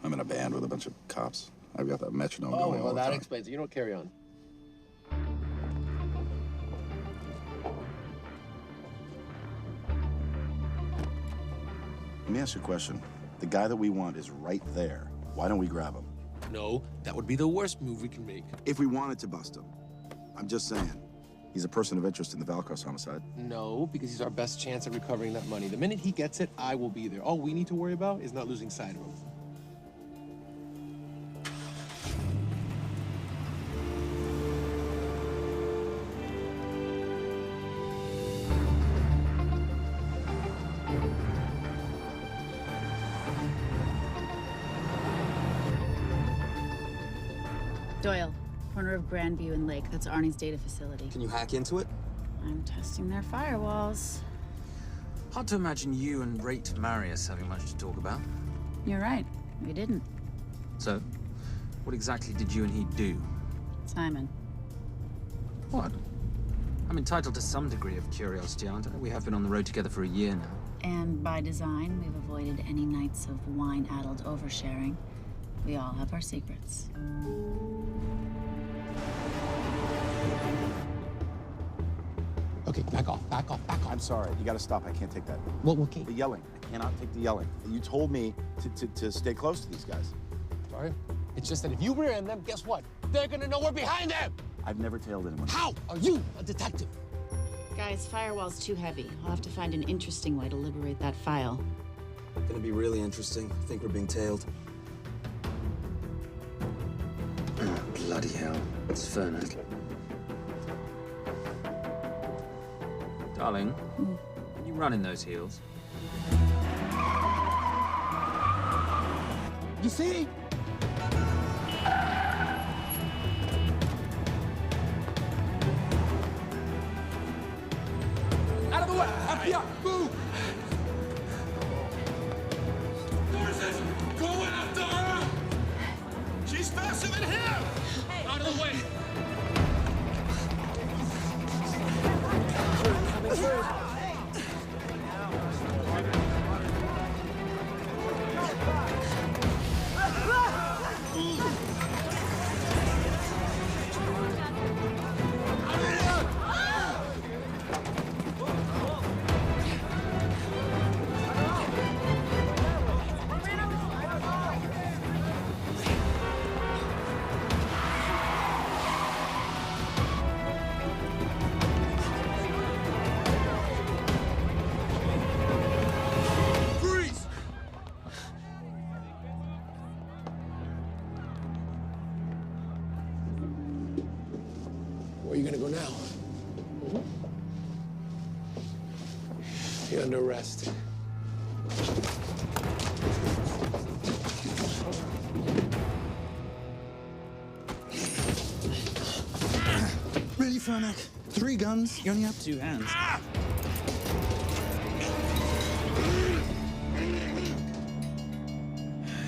I'm in a band with a bunch of cops. I've got that metronome Oh, going all well, the that time. explains it. You don't carry on. Let me ask you a question. The guy that we want is right there. Why don't we grab him? No, that would be the worst move we can make. If we wanted to bust him. I'm just saying. He's a person of interest in the Valcross homicide. No, because he's our best chance at recovering that money. The minute he gets it, I will be there. All we need to worry about is not losing sight of him. Doyle, corner of Grandview and Lake. That's Arnie's data facility. Can you hack into it? I'm testing their firewalls. Hard to imagine you and Rate Marius having much to talk about. You're right. We didn't. So, what exactly did you and he do? Simon. What? I'm entitled to some degree of curiosity, aren't I? We have been on the road together for a year now. And by design, we've avoided any nights of wine-addled oversharing. We all have our secrets. Okay, back off, back off, back off. I'm sorry. You gotta stop. I can't take that. Well, okay. The yelling. I cannot take the yelling. You told me to stay close to these guys. Sorry? It's just that if you rear end them, guess what? They're gonna know we're behind them! I've never tailed anyone. How are you a detective? Guys, firewall's too heavy. I'll have to find an interesting way to liberate that file. Gonna be really interesting. I think we're being tailed. Bloody hell. It's Fernac. Darling, you run in those heels. You see? Out of the way! Up here! Move! Go after her! She's faster than him! Out of the way! Where are you gonna go now? You're under arrest. Really, Fernac? 3 guns? You only have 2 hands.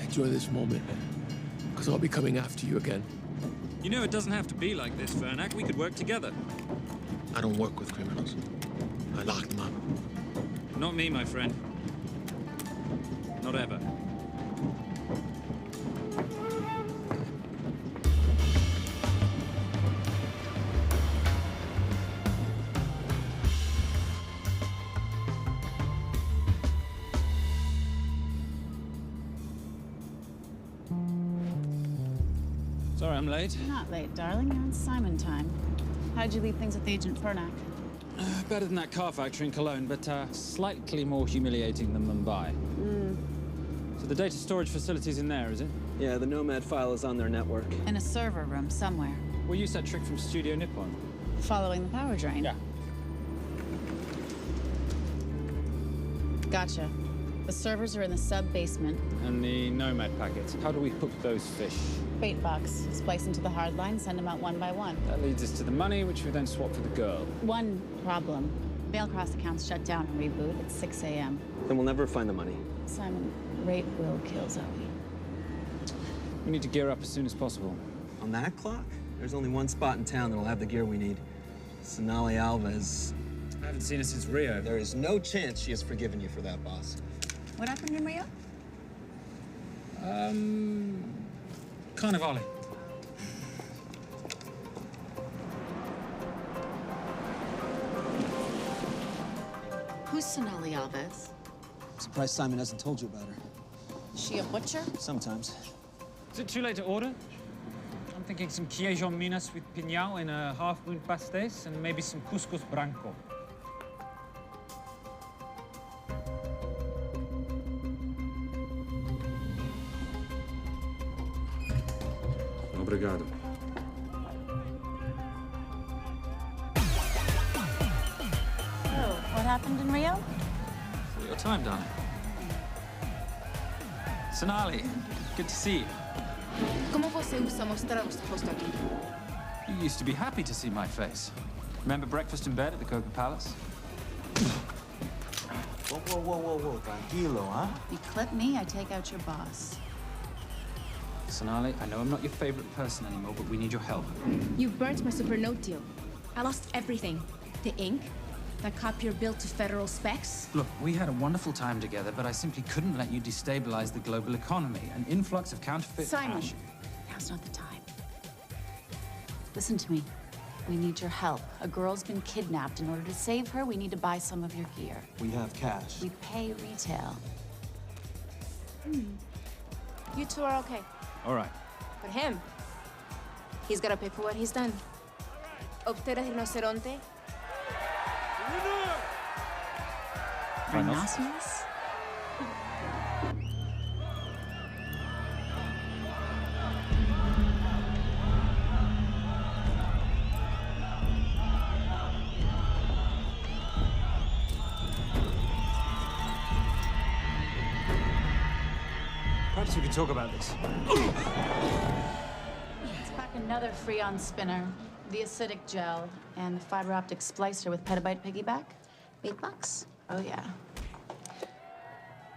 Enjoy this moment, because I'll be coming after you again. You know, it doesn't have to be like this, Fernac. We could work together. I don't work with criminals. I lock them up. Not me, my friend. Not ever. Sorry, I'm late. You're not late, darling. You're on Simon time. How'd you leave things with Agent Fernac? Better than that car factory in Cologne, but slightly more humiliating than Mumbai. So the data storage facility's in there, is it? Yeah, the Nomad file is on their network. In a server room somewhere. We'll use that trick from Studio Nippon. Following the power drain? Yeah. Gotcha. The servers are in the sub-basement. And the Nomad packets. How do we hook those fish? Bait box. Splice into the hard line, send them out one by one. That leads us to the money, which we then swap for the girl. One problem. Bailcross accounts shut down and reboot at 6 a.m. Then we'll never find the money. Simon, rape will kill Zoe. We need to gear up as soon as possible. On that clock? There's only one spot in town that'll have the gear we need. Sonali Alves. I haven't seen her since Rio. There is no chance she has forgiven you for that, boss. What happened in Rio? Carnivale. Who's Sonali Alves? Surprised Simon hasn't told you about her. Is she a butcher? Sometimes. Is it too late to order? I'm thinking some queijo minas with piñao in a half-moon pastéis and maybe some couscous branco. Obrigado. Oh, what happened in Rio? For your time, darling. Sonali, good to see you. ¿Cómo você usa mostrar o seu rosto aqui? You used to be happy to see my face. Remember breakfast in bed at the Coca Palace? Whoa. Tranquilo, huh? You clip me, I take out your boss. Sonali, I know I'm not your favorite person anymore, but we need your help. You burnt my supernote deal. I lost everything. The ink, that copier built to federal specs. Look, we had a wonderful time together, but I simply couldn't let you destabilize the global economy. An influx of counterfeit Simon, cash. now's not the time. Listen to me. We need your help. A girl's been kidnapped. In order to save her, we need to buy some of your gear. We have cash. We pay retail. You two are okay. All right. But him, he's gotta pay for what he's done. Obtera rinoceronte. Rhinoceros? Perhaps we could talk about this. Let's pack another Freon spinner, the acidic gel, and the fiber optic splicer with petabyte piggyback. $8? Oh, yeah.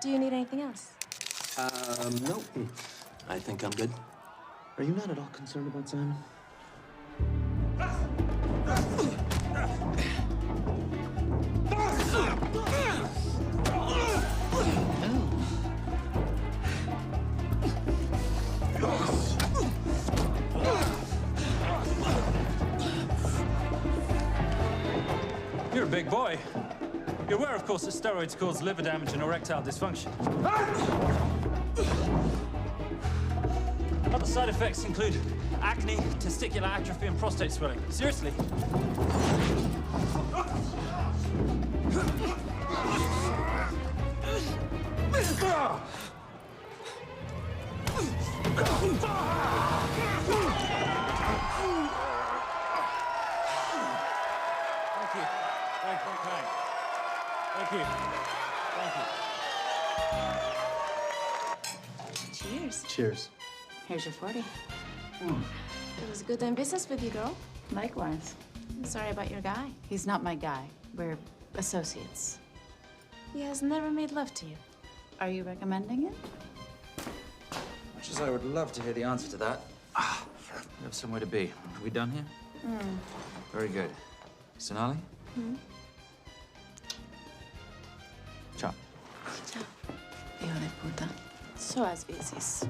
Do you need anything else? No. I think I'm good. Are you not at all concerned about Simon? You're a big boy. You're aware, of course, that steroids cause liver damage and erectile dysfunction. Other side effects include acne, testicular atrophy, and prostate swelling. Seriously. Thank you. Cheers. Cheers. Here's your 40. It was good doing business with you, girl. Likewise. I'm sorry about your guy. He's not my guy. We're associates. He has never made love to you. Are you recommending it? Much as I would love to hear the answer to that. We have somewhere to be. Are we done here? Very good. Sonali? Ciao. Ciao. Hijo de puta. So as veces.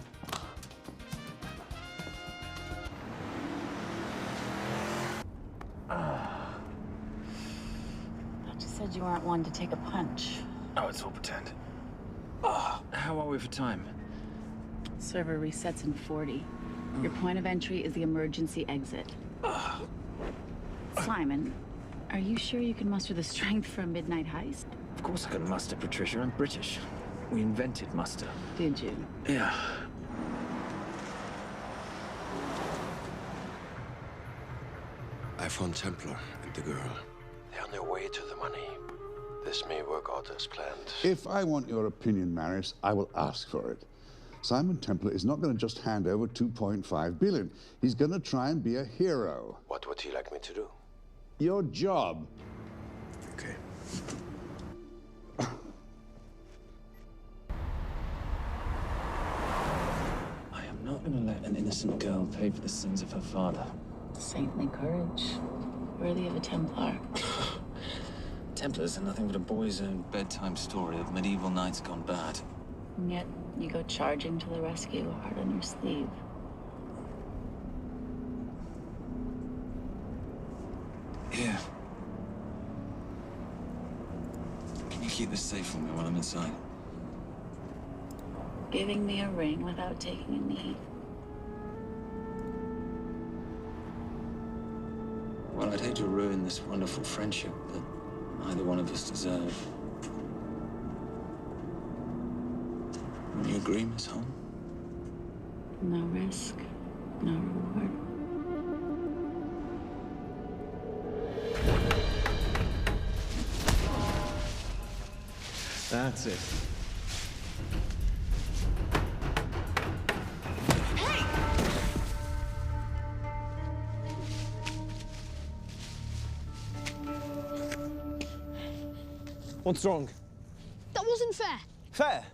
Thought you said you weren't one to take a punch. Oh, it's all pretend. How are we for time? Server resets in 40. Your point of entry is the emergency exit. Simon, are you sure you can muster the strength for a midnight heist? Of course I can muster, Patricia. I'm British. We invented muster. Did you? Yeah. I found Templar and the girl. They're on their way to the money. This may work out as planned. If I want your opinion, Maris, I will ask for it. Simon Templar is not going to just hand over 2.5 billion. He's going to try and be a hero. What would he like me to do? Your job. Okay. I am not going to let an innocent girl pay for the sins of her father. Saintly courage. Worthy of a Templar. Templars are nothing but a boy's own bedtime story of medieval knights gone bad. And yet, you go charging to the rescue, heart on your sleeve. Here. Can you keep this safe for me while I'm inside? Giving me a ring without taking a knee. Well, I'd hate to ruin this wonderful friendship that neither one of us deserve. Will you agree, Miss Holmes? No risk, no reward. That's it. What's wrong? That wasn't fair. Fair?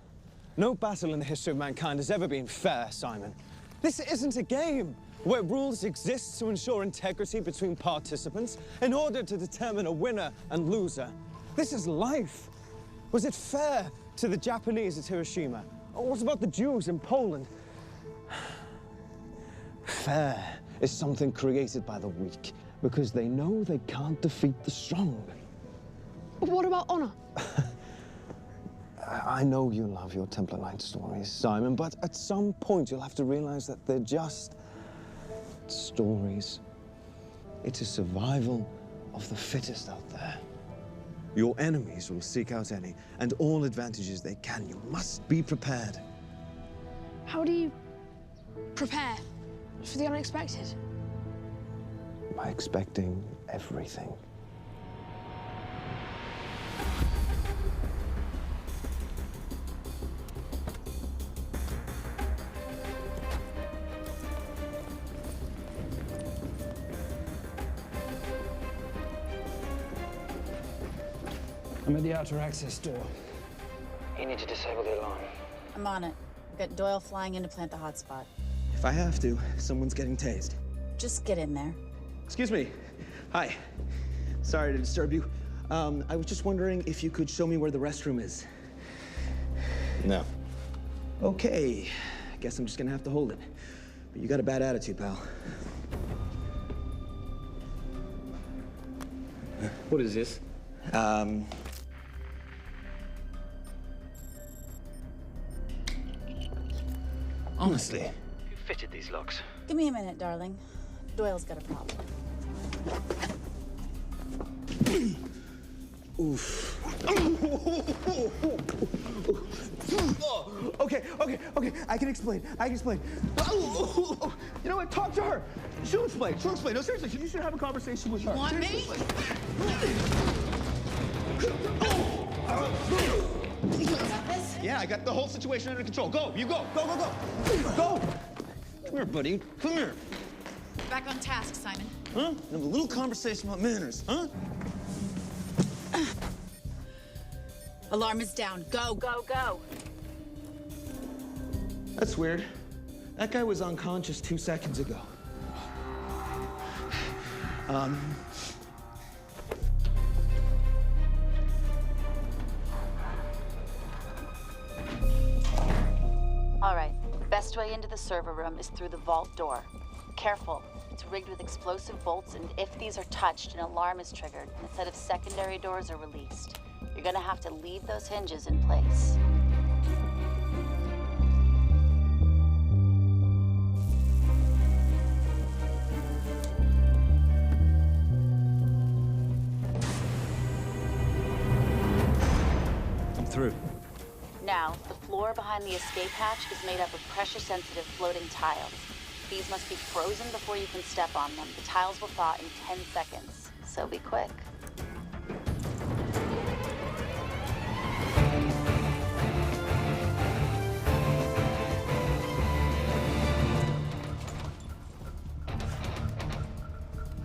No battle in the history of mankind has ever been fair, Simon. This isn't a game where rules exist to ensure integrity between participants in order to determine a winner and loser. This is life. Was it fair to the Japanese at Hiroshima? Or what about the Jews in Poland? Fair is something created by the weak because they know they can't defeat the strong. But what about honor? I know you love your Templar Knight stories, Simon, but at some point you'll have to realize that they're just stories. It is survival of the fittest out there. Your enemies will seek out any and all advantages they can. You must be prepared. How do you prepare for the unexpected? By expecting everything. I'm at the outer access door. You need to disable the alarm. I'm on it. We've got Doyle flying in to plant the hotspot. If I have to, someone's getting tased. Just get in there. Excuse me. Hi. Sorry to disturb you. I was just wondering if you could show me where the restroom is. No. Okay. I guess I'm just gonna have to hold it. But you got a bad attitude, pal. What is this? Honestly. Who fitted these locks? Give me a minute, darling. Doyle's got a problem. Oof. Okay. I can explain. You know what? Talk to her. She'll explain. No, seriously, you should have a conversation with her. You want me? Yeah, I got the whole situation under control. Go, you go. Go. Go. Come here, buddy. Come here. Back on task, Simon. Huh? Have a little conversation about manners, huh? Alarm is down. Go. That's weird. That guy was unconscious 2 seconds ago. All right. Best way into the server room is through the vault door. Careful. It's rigged with explosive bolts, and if these are touched, an alarm is triggered, and a set of secondary doors are released. You're gonna have to leave those hinges in place. I'm through. Now, the floor behind the escape hatch is made up of pressure-sensitive floating tiles. These must be frozen before you can step on them. The tiles will thaw in 10 seconds, so be quick.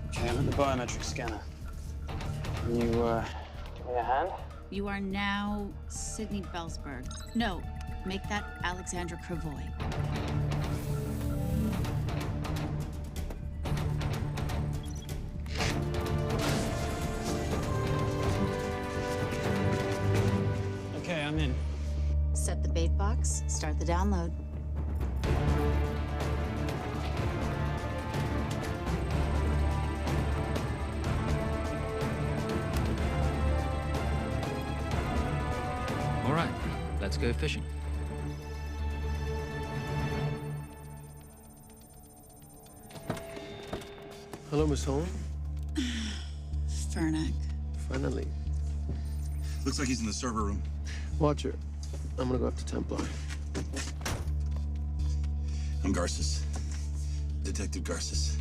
Okay, I'm at the biometric scanner. Can you, give me a hand? You are now Sydney Bellsberg. No, make that Alexandra Cravoy. Okay, I'm in. Set the bait box, start the download. All right, let's go fishing. Hello, Miss Holm. Fernack. Finally. Looks like he's in the server room. Watcher, I'm gonna go after Templar. I'm Garces. Detective Garces.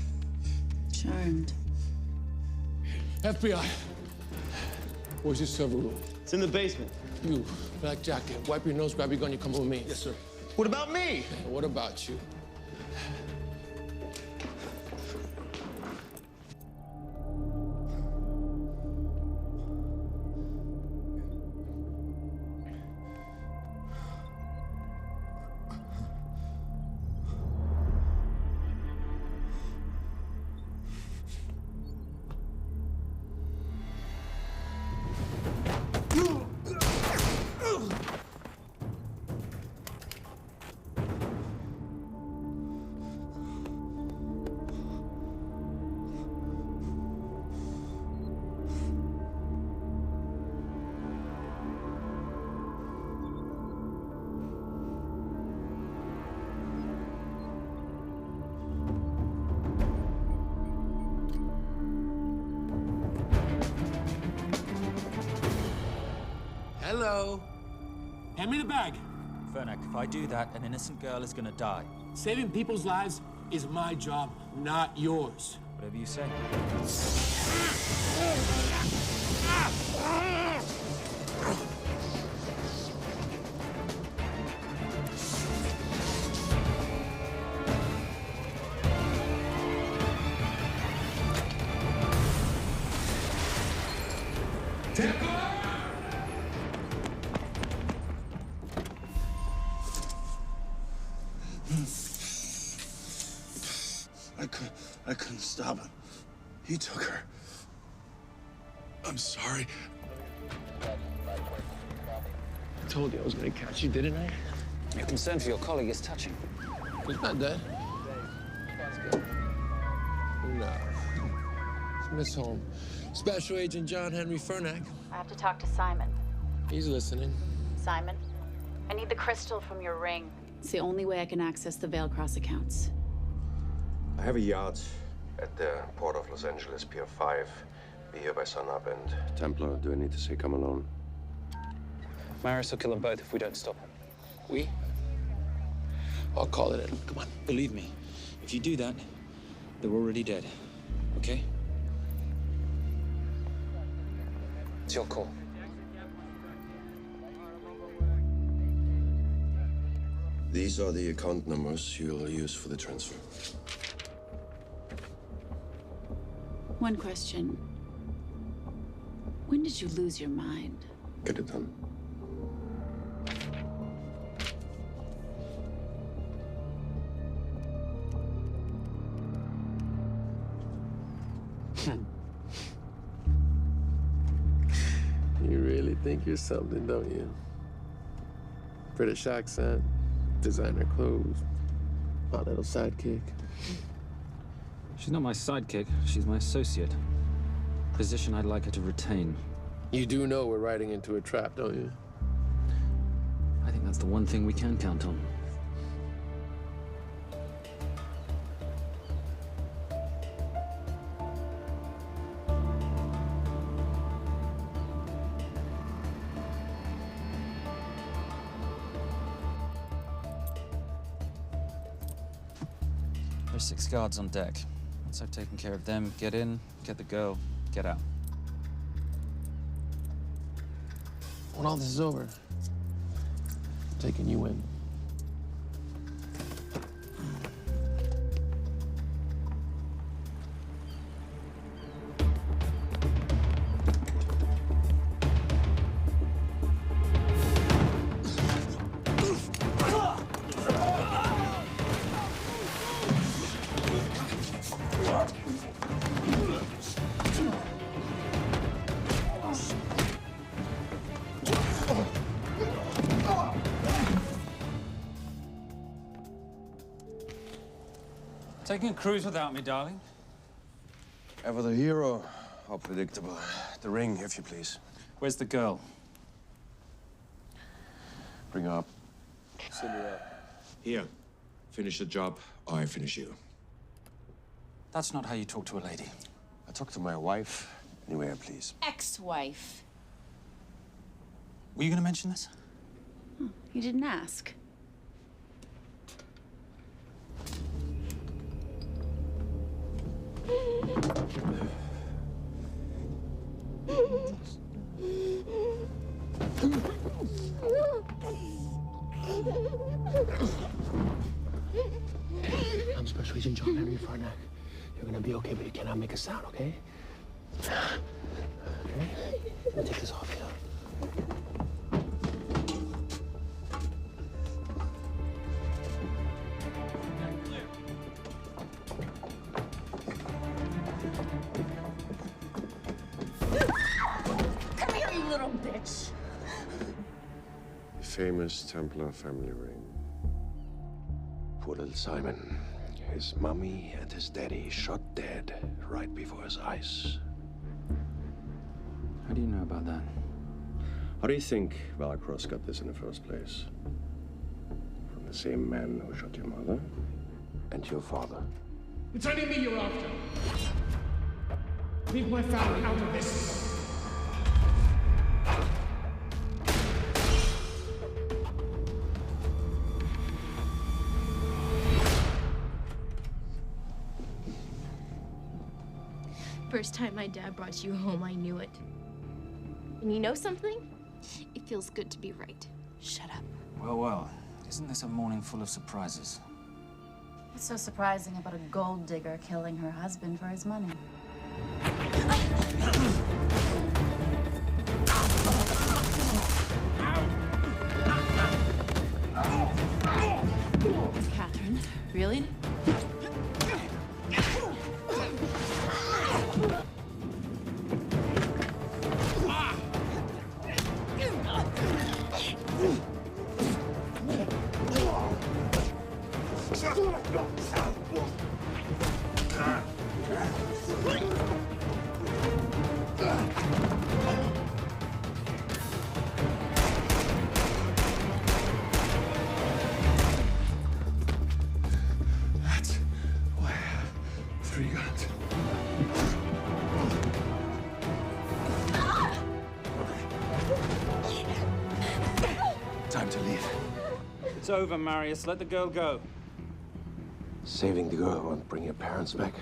Charmed. FBI. Where's your server room? It's in the basement. You, black jacket, wipe your nose, grab your gun, you come with me. Yes, sir. What about me? What about you? Hello. Hand me the bag. Fernack, if I do that, an innocent girl is gonna die. Saving people's lives is my job, not yours. Whatever you say. Stop. He took her. I'm sorry. I told you I was gonna catch you, didn't I? Your concern for your colleague is touching. He's not dead. No. It's Miss Holmes. Special Agent John Henry Fernack. I have to talk to Simon. He's listening. Simon, I need the crystal from your ring. It's the only way I can access the Veilcross accounts. I have a yacht at the port of Los Angeles, Pier 5. Be here by sunup, and Templar, do I need to say come alone? Maris will kill them both if we don't stop him. We? I'll call it in. Come on. Believe me, if you do that, they're already dead. Okay? It's your call. These are the account numbers you'll use for the transfer. One question. When did you lose your mind? Get it done. You really think you're something, don't you? British accent, designer clothes, my little sidekick. She's not my sidekick, she's my associate. Position I'd like her to retain. You do know we're riding into a trap, don't you? I think that's the one thing we can count on. There's 6 guards on deck. Once I've taken care of them, get in, get the girl, get out. When all this is over, I'm taking you in. Taking a cruise without me, darling? Ever the hero, how predictable. The ring, if you please. Where's the girl? Bring her up. Send her up. Here. Finish the job, or I finish you. That's not how you talk to a lady. I talk to my wife anywhere, please. Ex-wife. Were you going to mention this? You didn't ask. I'm Special Agent John Henry Fernack. You're gonna be okay, but you cannot make a sound, okay? Okay? Let me take this off here. Come here, you little bitch. The famous Templar family ring. Poor little Simon. His mummy and his daddy shot dead right before his eyes. How do you know about that? How do you think Veilcross got this in the first place? From the same man who shot your mother and your father. It's only me you're after. Leave my family out of this. First time my dad brought you home, I knew it. And you know something? It feels good to be right. Shut up. Well, well. Isn't this a morning full of surprises? What's so surprising about a gold digger killing her husband for his money? Catherine, really? It's over, Marius. Let the girl go. Saving the girl won't bring your parents back.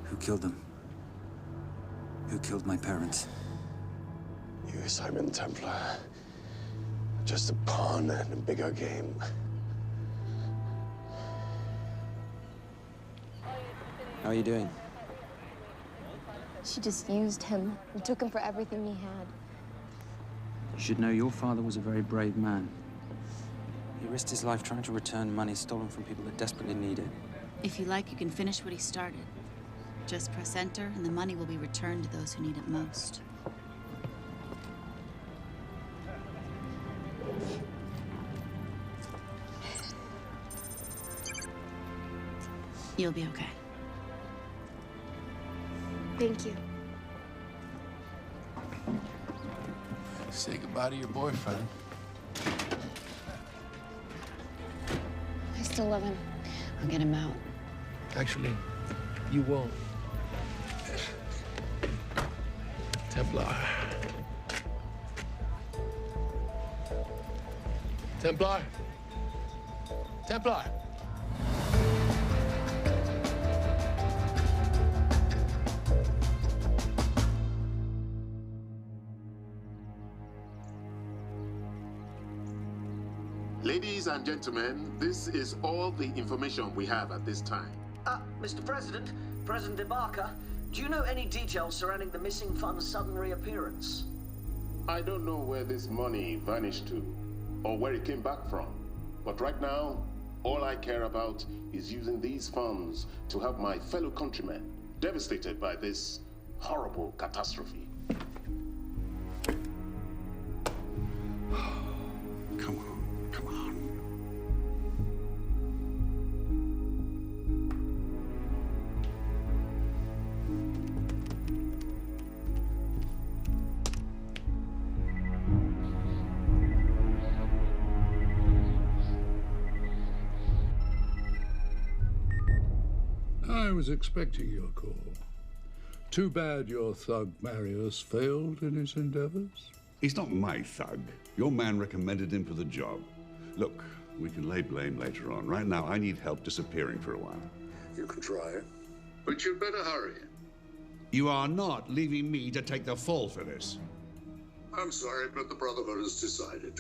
Who killed them? Who killed my parents? You, Simon Templar. Just a pawn in a bigger game. How are you doing? She just used him and took him for everything he had. You should know your father was a very brave man. He risked his life trying to return money stolen from people that desperately need it. If you like, you can finish what he started. Just press enter, and the money will be returned to those who need it most. You'll be okay. Thank you. Say goodbye to your boyfriend. I still love him. I'll get him out. Actually, you won't. Templar. Templar. Templar. Ladies and gentlemen, this is all the information we have at this time. Mr. President, President Ibaka, do you know any details surrounding the missing fund's sudden reappearance? I don't know where this money vanished to, or where it came back from. But right now, all I care about is using these funds to help my fellow countrymen devastated by this horrible catastrophe. Come on, come on. I was expecting your call. Too bad your thug Marius failed in his endeavors. He's not my thug. Your man recommended him for the job. Look, we can lay blame later on. Right now, I need help disappearing for a while. You can try it, but you'd better hurry. You are not leaving me to take the fall for this. I'm sorry, but the Brotherhood has decided.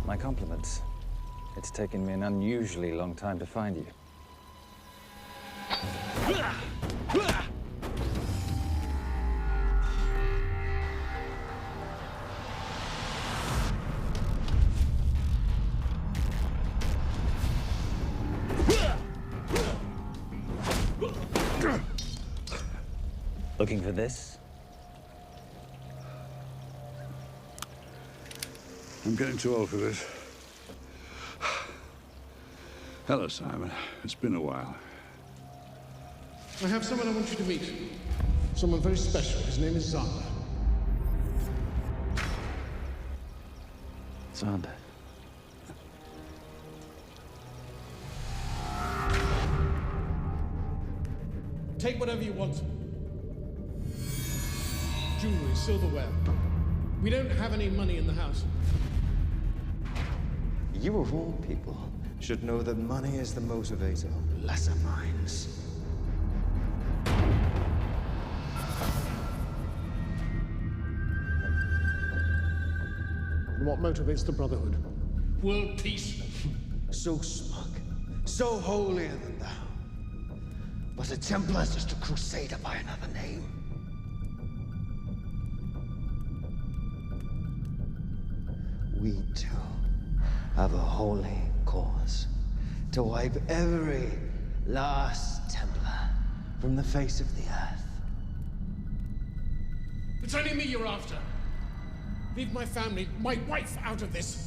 My compliments. It's taken me an unusually long time to find you. Looking for this? I'm getting too old for this. Hello, Simon. It's been a while. I have someone I want you to meet. Someone very special. His name is Zander. Zander. Take whatever you want. Jewelry, silverware. We don't have any money in the house. You of all people should know that money is the motivator of lesser minds. And what motivates the Brotherhood? World peace. So smug, so holier than thou. But a Templar's just a crusader by another name. We too have a holy cause to wipe every last Templar from the face of the earth. It's only me you're after. Leave my family, my wife, out of this.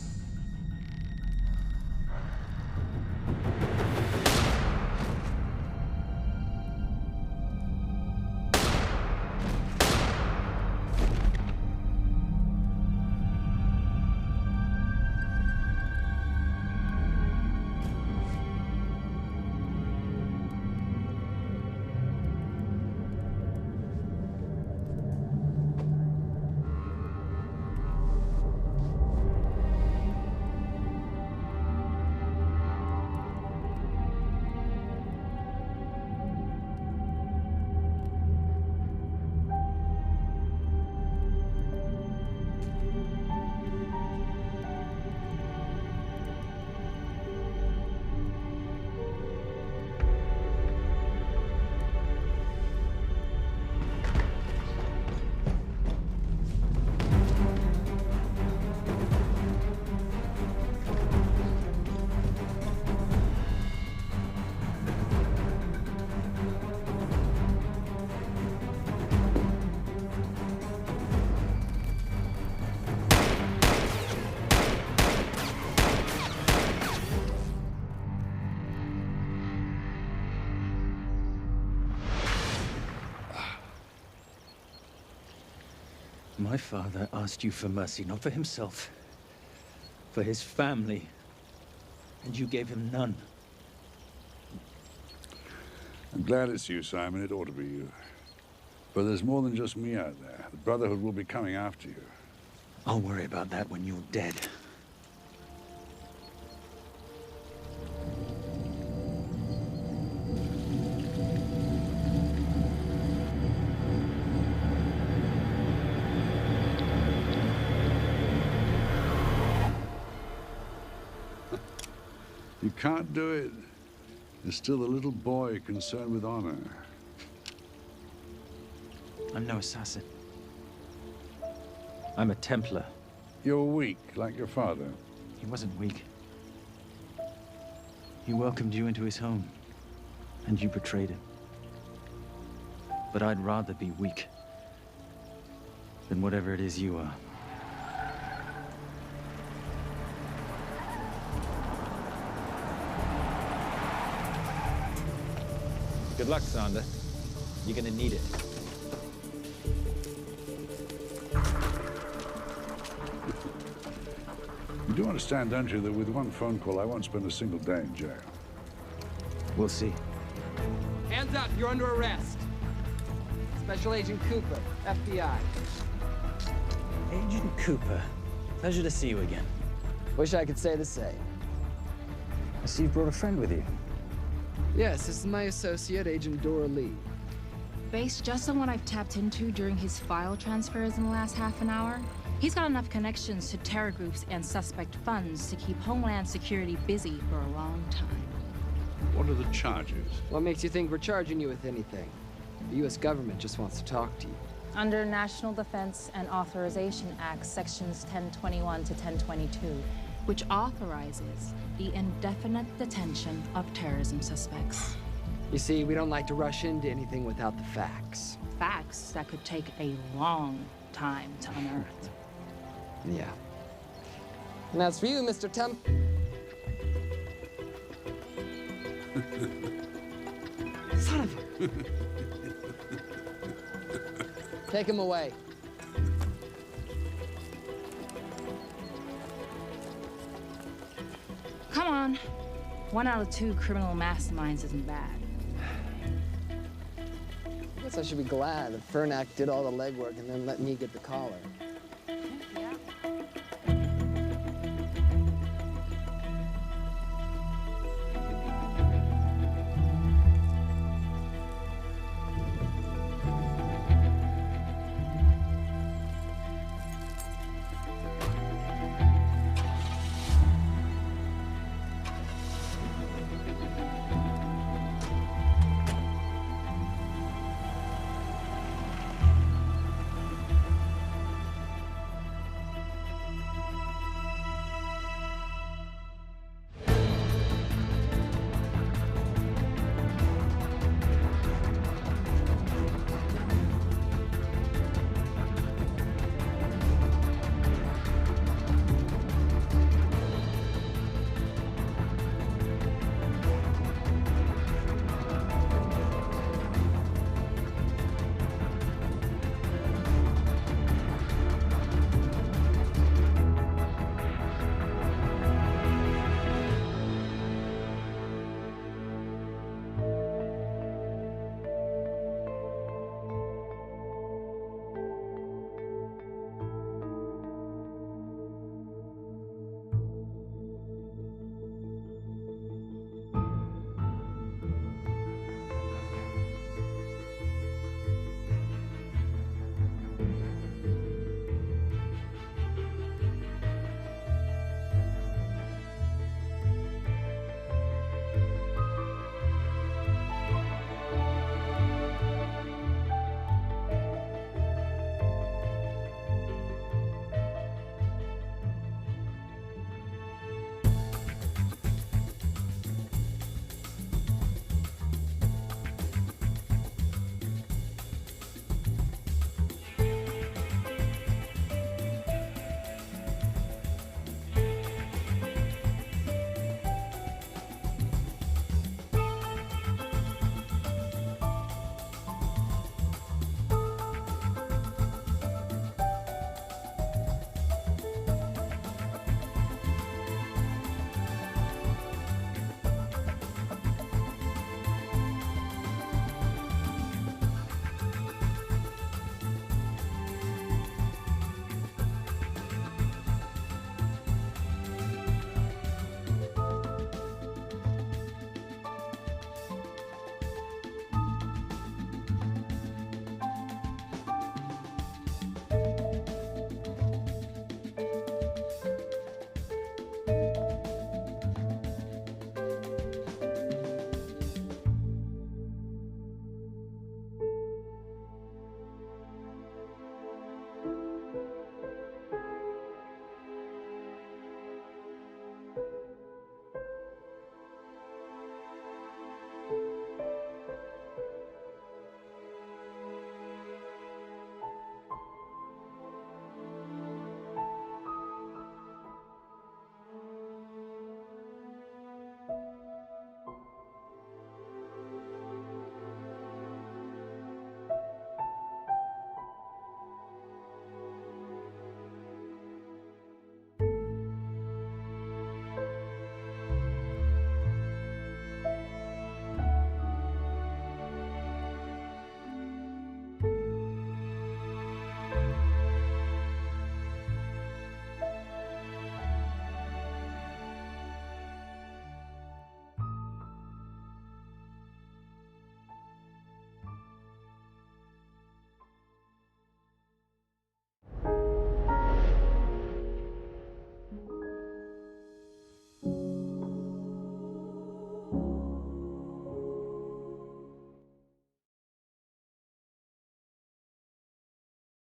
My father asked you for mercy, not for himself, for his family, and you gave him none. I'm glad it's you, Simon. It ought to be you. But there's more than just me out there. The Brotherhood will be coming after you. I'll worry about that when you're dead. You can't do it. You're still a little boy concerned with honor. I'm no assassin. I'm a Templar. You're weak, like your father. He wasn't weak. He welcomed you into his home, and you betrayed him. But I'd rather be weak than whatever it is you are. Good luck, Sander. You're gonna need it. You do understand, don't you, that with one phone call, I won't spend a single day in jail. We'll see. Hands up, you're under arrest. Special Agent Cooper, FBI. Agent Cooper, pleasure to see you again. Wish I could say the same. I see you brought a friend with you. Yes, this is my associate, Agent Dora Lee. Based just on what I've tapped into during his file transfers in the last half an hour, he's got enough connections to terror groups and suspect funds to keep Homeland Security busy for a long time. What are the charges? What makes you think we're charging you with anything? The U.S. government just wants to talk to you. Under National Defense and Authorization Act, Sections 1021 to 1022, which authorizes the indefinite detention of terrorism suspects. You see, we don't like to rush into anything without the facts. Facts that could take a long time to unearth. Yeah. And as for you, Mr. Temp... Son of a... Take him away. Come on. 1 out of 2 criminal masterminds isn't bad. I guess I should be glad that Fernak did all the legwork and then let me get the collar.